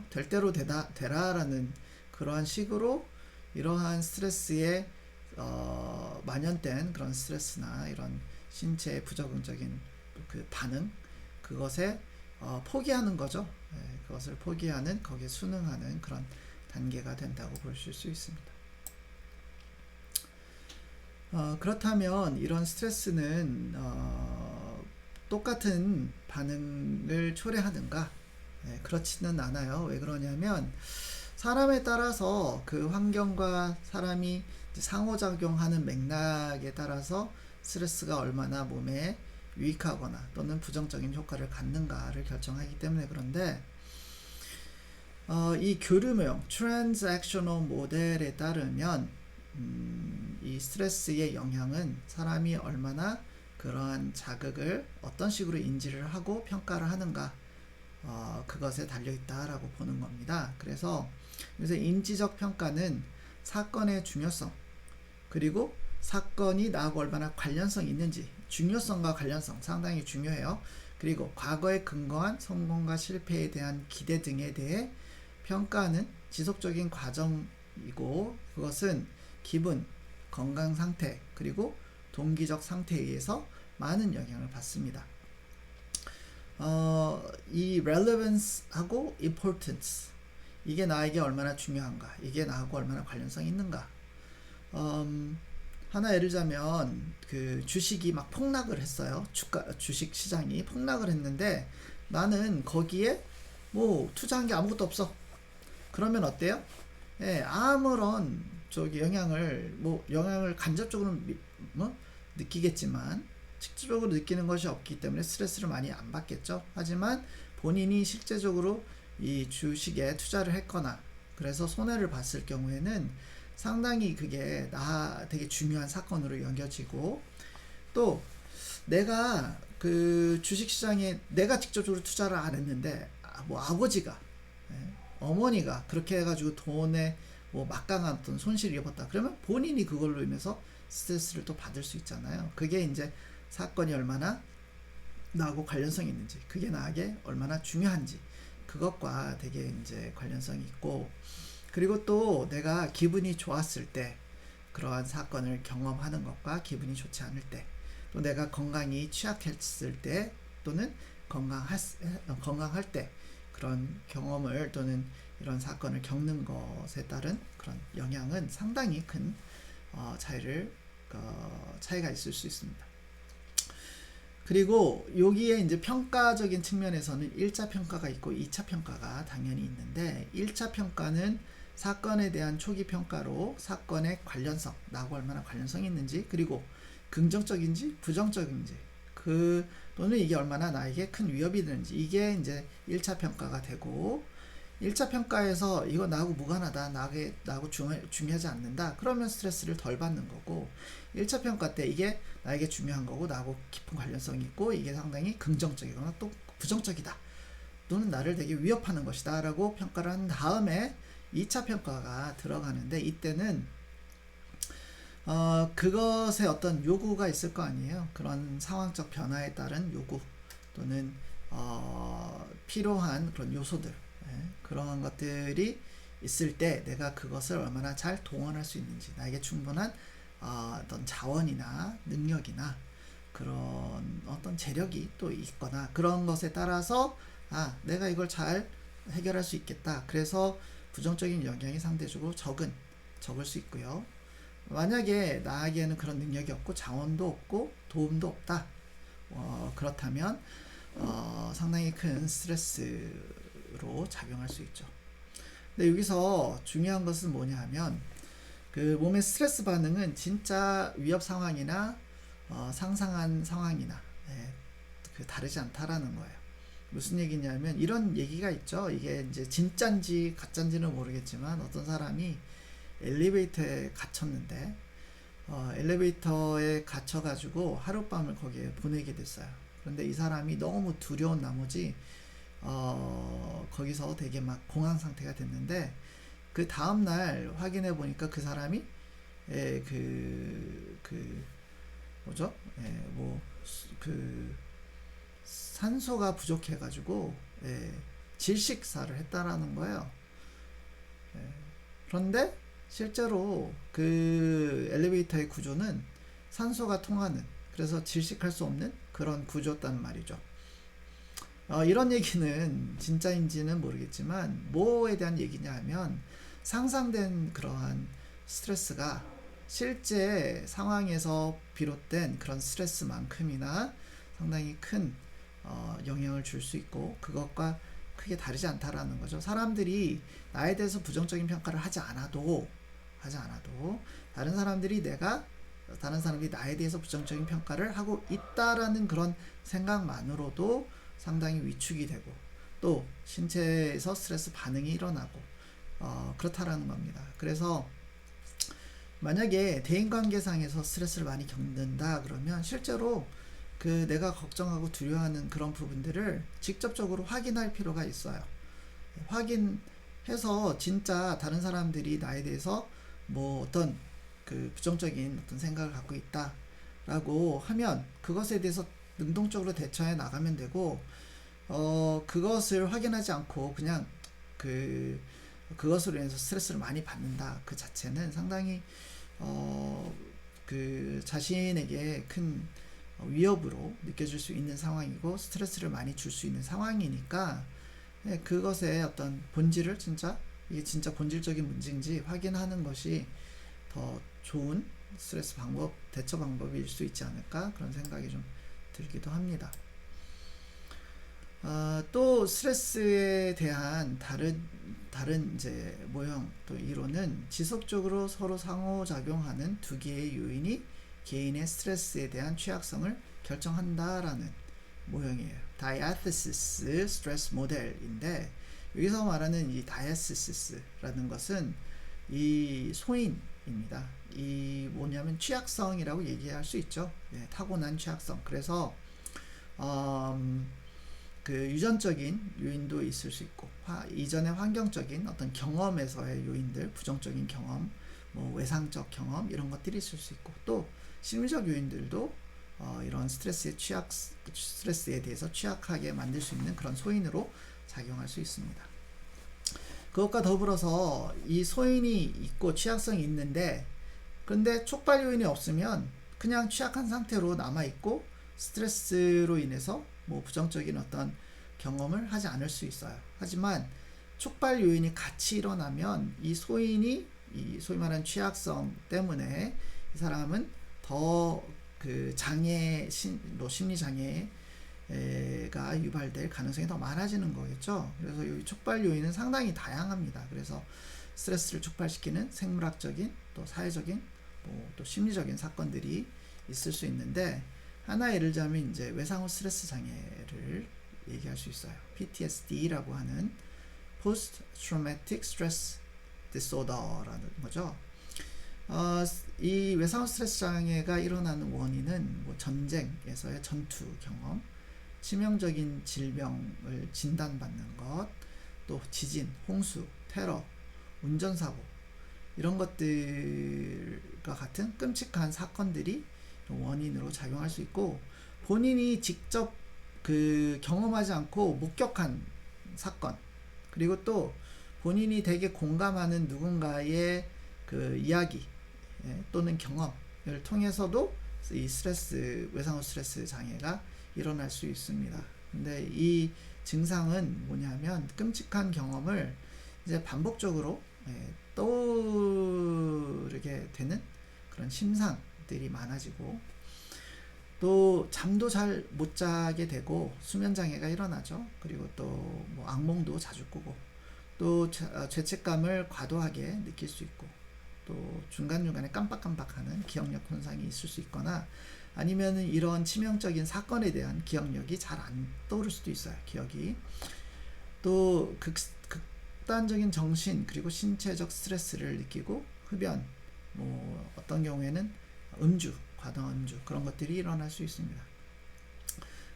될 대로 되라라는 그러한 식으로 이러한 스트레스에 만연된 그런 스트레스나 이런 신체의 부적응적인 그 반응, 그것에 포기하는 거죠. 그것을 포기하는, 거기에 순응하는 그런 단계가 된다고 보실 수 있습니다. 그렇다면 이런 스트레스는 똑같은 반응을 초래하는가? 그렇지는 않아요. 왜 그러냐면 사람에 따라서 그 환경과 사람이 상호작용하는 맥락에 따라서 스트레스가 얼마나 몸에 유익하거나 또는 부정적인 효과를 갖는가를 결정하기 때문에 그런데, 이 교류모형 트랜잭셔널 모델에 따르면 이 스트레스의 영향은 사람이 얼마나 그러한 자극을 어떤 식으로 인지를 하고 평가를 하는가, 그것에 달려있다라고 보는 겁니다. 그래서 인지적 평가는 사건의 중요성, 그리고 사건이 나하고 얼마나 관련성이 있는지, 중요성과 관련성 상당히 중요해요. 그리고 과거에 근거한 성공과 실패에 대한 기대 등에 대해 평가는 지속적인 과정이고, 그것은 기분, 건강 상태, 그리고 동기적 상태에 의해서 많은 영향을 받습니다. 이 relevance하고 importance, 이게 나에게 얼마나 중요한가, 이게 나하고 얼마나 관련성이 있는가. 하나 예를 들자면 그 주식이 막 폭락을 했어요. 주식 시장이 폭락을 했는데 나는 거기에 뭐 투자한 게 아무것도 없어. 그러면 어때요? 아무런 영향을 간접적으로 느끼겠지만 직접적으로 느끼는 것이 없기 때문에 스트레스를 많이 안 받겠죠. 하지만 본인이 실제적으로 이 주식에 투자를 했거나 그래서 손해를 봤을 경우에는 상당히 그게 되게 중요한 사건으로 여겨지고, 또 내가 그 주식시장에 내가 직접적으로 투자를 안 했는데 아버지가 어머니가 그렇게 해가지고 돈에 막강한 어떤 손실을 입었다. 그러면 본인이 그걸로 인해서 스트레스를 또 받을 수 있잖아요. 그게 이제 사건이 얼마나 나하고 관련성이 있는지, 그게 나에게 얼마나 중요한지, 그것과 되게 이제 관련성이 있고, 그리고 또 내가 기분이 좋았을 때 그러한 사건을 경험하는 것과 기분이 좋지 않을 때, 또 내가 건강이 취약했을 때 또는 건강할 때 그런 경험을 또는 이런 사건을 겪는 것에 따른 그런 영향은 상당히 큰 차이가 있을 수 있습니다. 그리고 여기에 이제 평가적인 측면에서는 1차 평가가 있고 2차 평가가 당연히 있는데, 1차 평가는 사건에 대한 초기 평가로 사건의 관련성, 나하고 얼마나 관련성이 있는지, 그리고 긍정적인지 부정적인지, 또는 이게 얼마나 나에게 큰 위협이 되는지, 이게 이제 1차 평가가 되고, 1차 평가에서 이거 나하고 무관하다, 나하고 중요하지 않는다, 그러면 스트레스를 덜 받는 거고, 1차 평가 때 이게 나에게 중요한 거고 나하고 깊은 관련성이 있고 이게 상당히 긍정적이거나 또 부정적이다, 또는 나를 되게 위협하는 것이다 라고 평가를 한 다음에 2차 평가가 들어가는데, 이때는 그것에 어떤 요구가 있을 거 아니에요. 그런 상황적 변화에 따른 요구, 또는 필요한 그런 요소들, 그런 것들이 있을 때 내가 그것을 얼마나 잘 동원할 수 있는지, 나에게 충분한 어떤 자원이나 능력이나 그런 어떤 재력이 또 있거나, 그런 것에 따라서 내가 이걸 잘 해결할 수 있겠다, 그래서 부정적인 영향이 상대적으로 적을 수 있고요. 만약에 나에게는 그런 능력이 없고 자원도 없고 도움도 없다, 그렇다면 상당히 큰 스트레스로 작용할 수 있죠. 근데 여기서 중요한 것은 뭐냐 하면, 그 몸의 스트레스 반응은 진짜 위협 상황이나 상상한 상황이나 다르지 않다라는 거예요. 무슨 얘기냐면, 이런 얘기가 있죠. 이게 이제 진짠지 가짠지는 모르겠지만, 어떤 사람이 엘리베이터에 갇혔는데 엘리베이터에 갇혀가지고 하룻밤을 거기에 보내게 됐어요. 그런데 이 사람이 너무 두려운 나머지 거기서 되게 막 공황 상태가 됐는데, 그 다음날 확인해 보니까 그 사람이 뭐죠? 산소가 부족해가지고 질식사를 했다라는 거예요. 그런데 실제로 그 엘리베이터의 구조는 산소가 통하는, 그래서 질식할 수 없는 그런 구조였단 말이죠. 이런 얘기는 진짜인지는 모르겠지만 뭐에 대한 얘기냐 하면, 상상된 그러한 스트레스가 실제 상황에서 비롯된 그런 스트레스만큼이나 상당히 큰 영향을 줄 수 있고, 그것과 크게 다르지 않다라는 거죠. 사람들이 나에 대해서 부정적인 평가를 하지 않아도 다른 사람들이 나에 대해서 부정적인 평가를 하고 있다라는 그런 생각만으로도 상당히 위축이 되고, 또 신체에서 스트레스 반응이 일어나고 그렇다라는 겁니다. 그래서 만약에 대인관계상에서 스트레스를 많이 겪는다 그러면, 실제로 그 내가 걱정하고 두려워하는 그런 부분들을 직접적으로 확인할 필요가 있어요. 확인해서 진짜 다른 사람들이 나에 대해서 뭐 어떤 그 부정적인 어떤 생각을 갖고 있다라고 하면 그것에 대해서 능동적으로 대처해 나가면 되고, 그것을 확인하지 않고 그냥 그것으로 인해서 스트레스를 많이 받는다 그 자체는 상당히 그 자신에게 큰 위협으로 느껴질 수 있는 상황이고, 스트레스를 많이 줄 수 있는 상황이니까, 그것의 어떤 본질을 이게 진짜 본질적인 문제인지 확인하는 것이 더 좋은 스트레스 대처 방법일 수 있지 않을까, 그런 생각이 좀 들기도 합니다. 또 스트레스에 대한 다른 이제 모형 또 이론은, 지속적으로 서로 상호작용하는 두 개의 요인이 개인의 스트레스에 대한 취약성을 결정한다라는 모형이에요. 다이아테시스 스트레스 모델인데, 여기서 말하는 이 다이아테시스라는 것은 이 소인입니다. 이 뭐냐면 취약성이라고 얘기할 수 있죠. 타고난 취약성. 그래서 그 유전적인 요인도 있을 수 있고, 이전의 환경적인 어떤 경험에서의 요인들, 부정적인 경험, 뭐 외상적 경험, 이런 것들이 있을 수 있고, 또 심리적 요인들도 이런 스트레스에 대해서 취약하게 만들 수 있는 그런 소인으로 작용할 수 있습니다. 그것과 더불어서 이 소인이 있고 취약성이 있는데, 그런데 촉발 요인이 없으면 그냥 취약한 상태로 남아있고, 스트레스로 인해서 뭐 부정적인 어떤 경험을 하지 않을 수 있어요. 하지만 촉발 요인이 같이 일어나면 이 소위 말하는 취약성 때문에 이 사람은 더 그 심리 장애가 유발될 가능성이 더 많아지는 거겠죠. 그래서 이 촉발 요인은 상당히 다양합니다. 그래서 스트레스를 촉발시키는 생물학적인 또 사회적인 또 심리적인 사건들이 있을 수 있는데, 하나 예를 들자면 이제 외상후 스트레스 장애를 얘기할 수 있어요. PTSD라고 하는 Post Traumatic Stress Disorder라는 거죠. 이 외상후 스트레스 장애가 일어나는 원인은 뭐 전쟁에서의 전투 경험, 치명적인 질병을 진단받는 것, 또 지진, 홍수, 테러, 운전사고, 이런 것들과 같은 끔찍한 사건들이 원인으로 작용할 수 있고, 본인이 직접 경험하지 않고 목격한 사건, 그리고 또 본인이 되게 공감하는 누군가의 이야기 또는 경험을 통해서도 이 외상후 스트레스 장애가 일어날 수 있습니다. 근데 이 증상은 뭐냐면, 끔찍한 경험을 이제 반복적으로 떠오르게 되는 그런 심상들이 많아지고, 또 잠도 잘 못 자게 되고 수면 장애가 일어나죠. 그리고 또 뭐 악몽도 자주 꾸고, 또 죄책감을 과도하게 느낄 수 있고, 또 중간중간에 깜빡깜빡하는 기억력 손상이 있을 수 있거나, 아니면은 이런 치명적인 사건에 대한 기억력이 잘 안 떠오를 수도 있어요. 기억이. 또 극단적인 정신 그리고 신체적 스트레스를 느끼고, 흡연, 뭐 어떤 경우에는 과다한 음주, 그런 것들이 일어날 수 있습니다.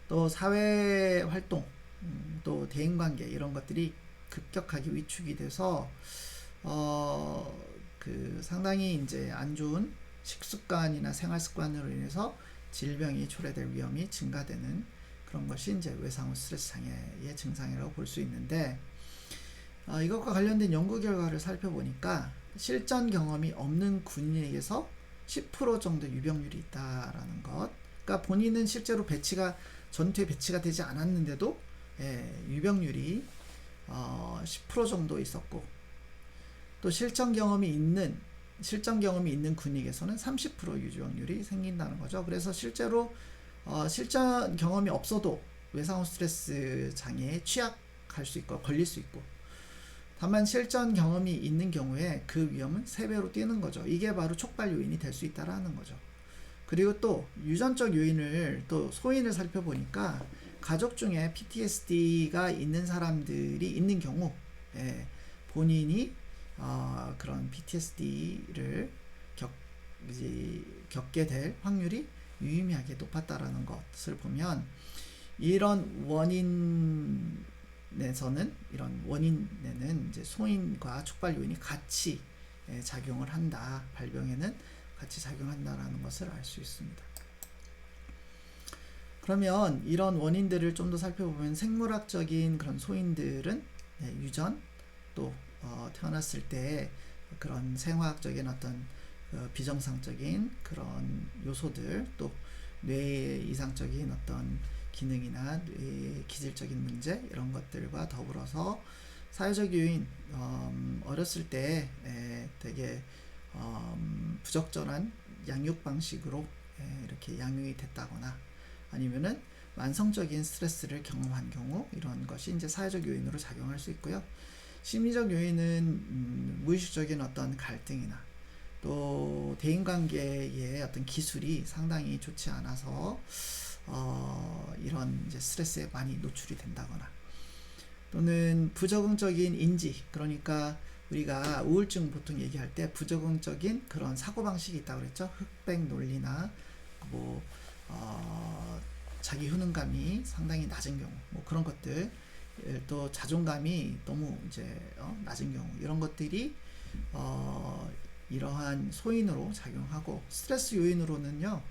또 사회 활동, 또 대인관계, 이런 것들이 급격하게 위축이 돼서 상당히 이제 안 좋은 식습관이나 생활 습관으로 인해서 질병이 초래될 위험이 증가되는 그런 것이 이제 외상후 스트레스 장애의 증상이라고 볼 수 있는데, 이것과 관련된 연구 결과를 살펴보니까 실전 경험이 없는 군인에게서 10% 정도 유병률이 있다라는 것. 그러니까 본인은 실제로 전투에 배치가 되지 않았는데도 유병률이 10% 정도 있었고, 또 실전 경험이 있는 군인에게서는 30% 유병률이 생긴다는 거죠. 그래서 실제로 실전 경험이 없어도 외상후 스트레스 장애에 취약할 수 있고 걸릴 수 있고, 다만 실전 경험이 있는 경우에 그 위험은 3배로 뛰는 거죠. 이게 바로 촉발 요인이 될 수 있다라는 거죠. 그리고 또 유전적 요인을, 또 소인을 살펴보니까 가족 중에 PTSD가 있는 사람들이 있는 경우 본인이 그런 PTSD를 겪게 될 확률이 유의미하게 높았다라는 것을 보면, 이런 원인에는 이제 소인과 촉발 요인이 같이 작용을 한다. 발병에는 같이 작용한다라는 것을 알 수 있습니다. 그러면 이런 원인들을 좀 더 살펴보면, 생물학적인 그런 소인들은 유전, 또 태어났을 때 그런 생화학적인 어떤 비정상적인 그런 요소들, 또 뇌 이상적인 어떤 기능이나 뇌 기질적인 문제, 이런 것들과 더불어서 사회적 요인, 어렸을 때 되게 부적절한 양육 방식으로 이렇게 양육이 됐다거나, 아니면은 만성적인 스트레스를 경험한 경우, 이런 것이 이제 사회적 요인으로 작용할 수 있고요. 심리적 요인은 무의식적인 어떤 갈등이나, 또 대인관계의 어떤 기술이 상당히 좋지 않아서 이런 이제 스트레스에 많이 노출이 된다거나, 또는 부적응적인 인지, 그러니까 우리가 우울증 보통 얘기할 때 부적응적인 그런 사고방식이 있다고 그랬죠. 흑백 논리나 뭐 자기 효능감이 상당히 낮은 경우, 뭐 그런 것들, 또 자존감이 너무 이제 낮은 경우, 이런 것들이 이러한 소인으로 작용하고, 스트레스 요인으로는요,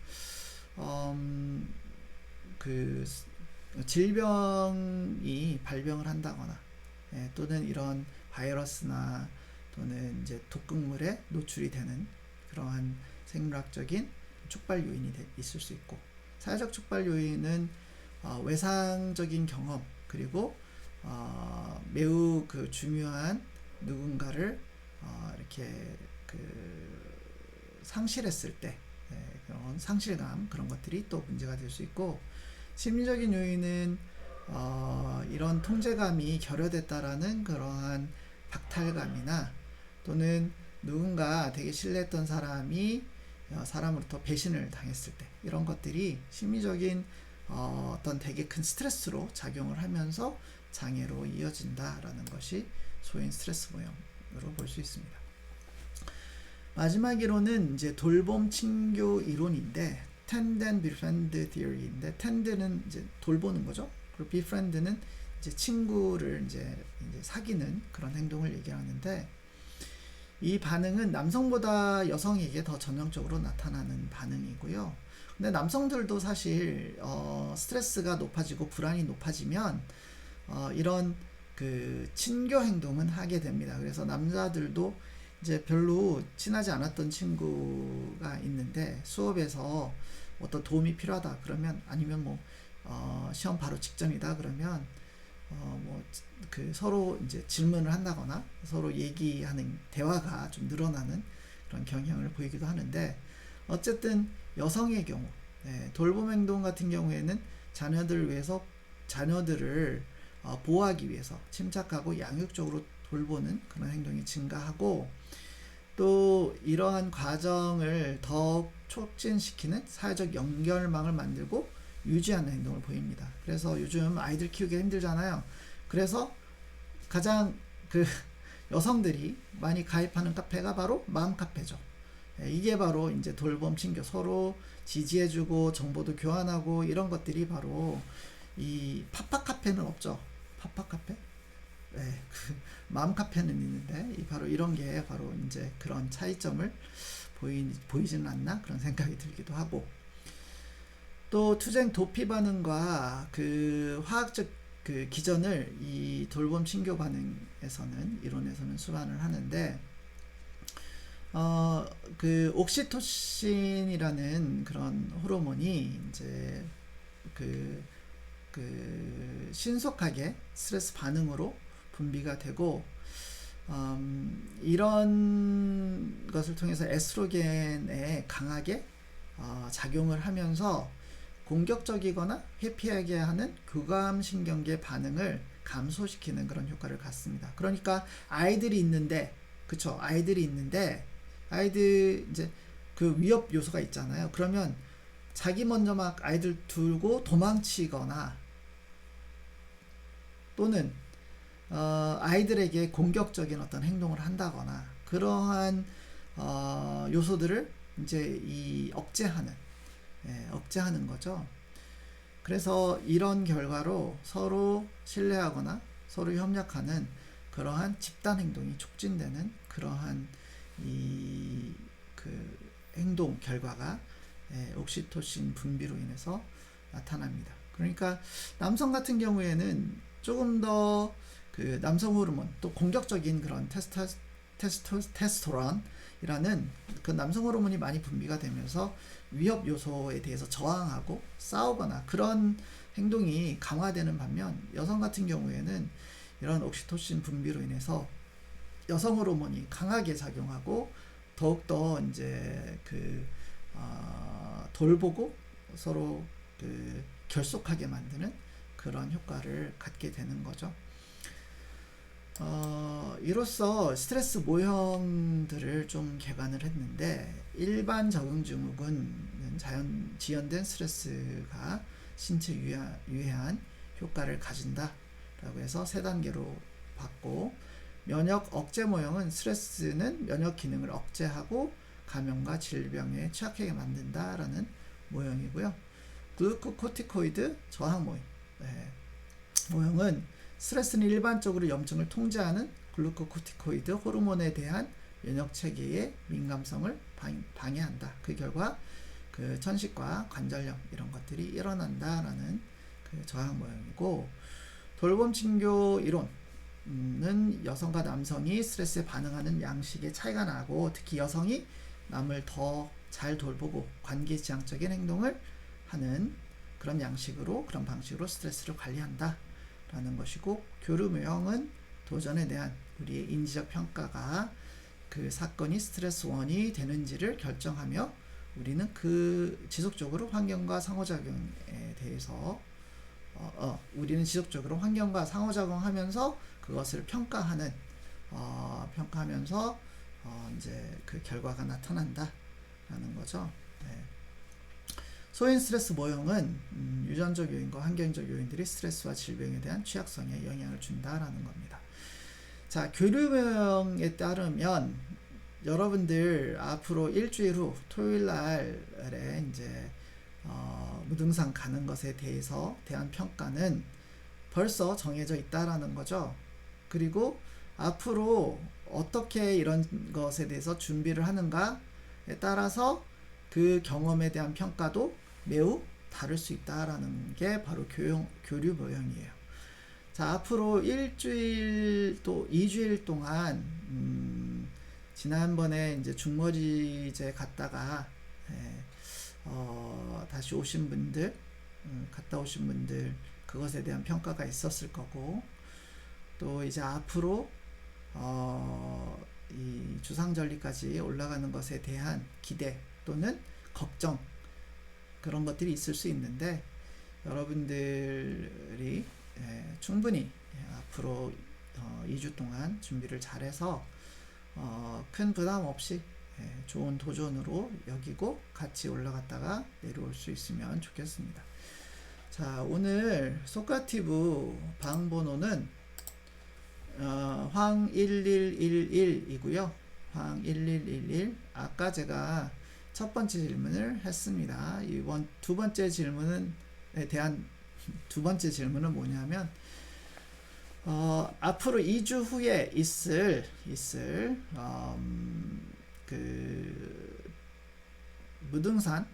질병이 발병을 한다거나, 또는 이런 바이러스나 또는 이제 독극물에 노출이 되는 그러한 생물학적인 촉발 요인이 있을 수 있고, 사회적 촉발 요인은 외상적인 경험, 그리고 매우 중요한 누군가를 이렇게 상실했을 때 그런 상실감, 그런 것들이 또 문제가 될 수 있고, 심리적인 요인은 이런 통제감이 결여됐다라는 그러한 박탈감이나, 또는 누군가 되게 신뢰했던 사람이 사람으로부터 배신을 당했을 때, 이런 것들이 심리적인 어떤 되게 큰 스트레스로 작용을 하면서 장애로 이어진다라는 것이 소인 스트레스 모형으로 볼 수 있습니다. 마지막 이론은 이제 돌봄 친교 이론인데, tend and befriend theory인데, tend는 이제 돌보는 거죠. 그리고 befriend는 이제 친구를 이제 사귀는 그런 행동을 얘기하는데, 이 반응은 남성보다 여성에게 더 전형적으로 나타나는 반응이고요. 근데 남성들도 사실 스트레스가 높아지고 불안이 높아지면 이런 그 친교 행동은 하게 됩니다. 그래서 남자들도 이제 별로 친하지 않았던 친구가 있는데 수업에서 어떤 도움이 필요하다 그러면, 아니면 뭐 시험 바로 직전이다 그러면 뭐 그 서로 이제 질문을 한다거나 서로 얘기하는 대화가 좀 늘어나는 그런 경향을 보이기도 하는데, 어쨌든 여성의 경우 돌봄 행동 같은 경우에는 자녀들을 위해서, 자녀들을 보호하기 위해서 침착하고 양육적으로 돌보는 그런 행동이 증가하고, 또 이러한 과정을 더 촉진시키는 사회적 연결망을 만들고 유지하는 행동을 보입니다. 그래서 요즘 아이들 키우기 힘들잖아요. 그래서 가장 그 여성들이 많이 가입하는 카페가 바로 맘카페죠. 이게 바로 이제 돌봄 친교, 서로 지지해주고 정보도 교환하고 이런 것들이 바로, 이 파파카페는 없죠. 파파카페? 네, 그 맘카페는 있는데 바로 이런 게 바로 이제 그런 차이점을 보이지는 않나 그런 생각이 들기도 하고, 또 투쟁 도피 반응과 그 화학적 그 기전을 이 돌봄 친교 반응에서는, 이론에서는 수반을 하는데, 그 옥시토신이라는 그런 호르몬이 이제 그 신속하게 스트레스 반응으로 분비가 되고, 이런 것을 통해서 에스트로겐에 강하게 작용을 하면서 공격적이거나 회피하게 하는 교감신경계 반응을 감소시키는 그런 효과를 갖습니다. 그러니까 아이들이 있는데, 그쵸? 아이들이 있는데, 아이들 이제 그 위협 요소가 있잖아요. 그러면 자기 먼저 막 아이들 두고 도망치거나, 또는 아이들에게 공격적인 어떤 행동을 한다거나, 그러한 요소들을 이제 억제하는 거죠. 그래서 이런 결과로 서로 신뢰하거나 서로 협력하는 그러한 집단 행동이 촉진되는 그러한 그 행동 결과가 옥시토신 분비로 인해서 나타납니다. 그러니까 남성 같은 경우에는 조금 더 그 남성 호르몬, 또 공격적인 그런 테스토스테론이라는 그 남성 호르몬이 많이 분비가 되면서 위협 요소에 대해서 저항하고 싸우거나 그런 행동이 강화되는 반면, 여성 같은 경우에는 이런 옥시토신 분비로 인해서 여성 호르몬이 강하게 작용하고 더욱더 이제 돌보고 서로 그 결속하게 만드는 그런 효과를 갖게 되는 거죠. 이로써 스트레스 모형들을 좀 개관을 했는데, 일반 적응 증후군은 지연된 스트레스가 신체 유해한 효과를 가진다라고 해서 3단계로 봤고, 면역 억제 모형은 스트레스는 면역 기능을 억제하고 감염과 질병에 취약하게 만든다라는 모형이고요. 글루코코티코이드 저항 모형, 모형은 스트레스는 일반적으로 염증을 통제하는 글루코코티코이드 호르몬에 대한 면역 체계의 민감성을 방해한다. 그 결과 그 천식과 관절염 이런 것들이 일어난다라는 그 저항 모형이고, 돌봄 친교 이론은 여성과 남성이 스트레스에 반응하는 양식의 차이가 나고, 특히 여성이 남을 더 잘 돌보고 관계지향적인 행동을 하는 그런 양식으로, 그런 방식으로 스트레스를 관리한다 라는 것이고, 교류모형은 도전에 대한 우리의 인지적 평가가 그 사건이 스트레스 원이 되는지를 결정하며, 우리는 그 지속적으로 환경과 상호작용에 대해서 우리는 지속적으로 환경과 상호작용하면서 그것을 평가하면서 이제 그 결과가 나타난다라는 거죠. 네. 소인 스트레스 모형은 유전적 요인과 환경적 요인들이 스트레스와 질병에 대한 취약성에 영향을 준다라는 겁니다. 자, 교류 모형에 따르면 여러분들 앞으로 일주일 후 토요일 날에 이제 무등산 가는 것에 대한 평가는 벌써 정해져 있다라는 거죠. 그리고 앞으로 어떻게 이런 것에 대해서 준비를 하는가에 따라서 그 경험에 대한 평가도 매우 다를 수 있다라는 게 바로 교류 모형이에요. 자, 앞으로 일주일 또 2주일 동안 지난번에 이제 중머리제 갔다가 다시 오신 분들, 갔다 오신 분들 그것에 대한 평가가 있었을 거고, 또 이제 앞으로 이 주상절리까지 올라가는 것에 대한 기대 또는 걱정, 그런 것들이 있을 수 있는데, 여러분들이 충분히 앞으로 2주 동안 준비를 잘해서 큰 부담 없이 좋은 도전으로 여기고 같이 올라갔다가 내려올 수 있으면 좋겠습니다. 자, 오늘 소카티브 방 번호는 황1111이고요. 황1111. 아까 제가 첫 번째 질문을 했습니다. 이번 두 번째 질문에 대한 두 번째 질문은 뭐냐면, 앞으로 2주 후에 있을 그 무등산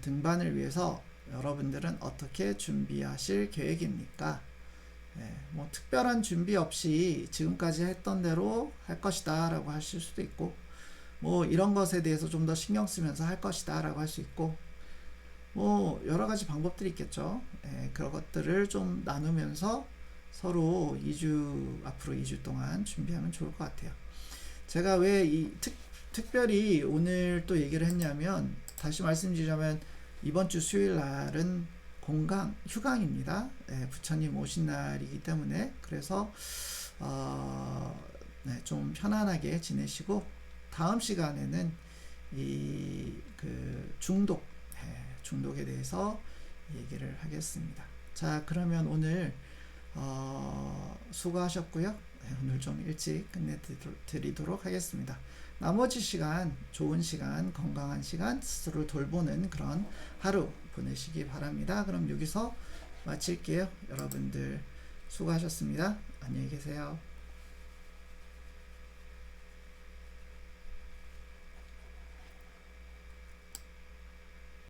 등반을 위해서 여러분들은 어떻게 준비하실 계획입니까? 뭐 특별한 준비 없이 지금까지 했던 대로 할 것이다 라고 하실 수도 있고, 뭐 이런 것에 대해서 좀 더 신경 쓰면서 할 것이다 라고 할 수 있고, 뭐 여러 가지 방법들이 있겠죠. 그런 것들을 좀 나누면서 서로 앞으로 2주 동안 준비하면 좋을 것 같아요. 제가 왜 특별히 오늘 또 얘기를 했냐면, 다시 말씀드리자면 이번 주 수요일 날은 휴강입니다. 부처님 오신 날이기 때문에, 그래서 좀 편안하게 지내시고, 다음 시간에는 중독에 대해서 얘기를 하겠습니다. 자, 그러면 오늘 수고하셨고요. 오늘 좀 일찍 끝내드리도록 하겠습니다. 나머지 시간, 좋은 시간, 건강한 시간, 스스로를 돌보는 그런 하루 보내시기 바랍니다. 그럼 여기서 마칠게요. 여러분들 수고하셨습니다. 안녕히 계세요.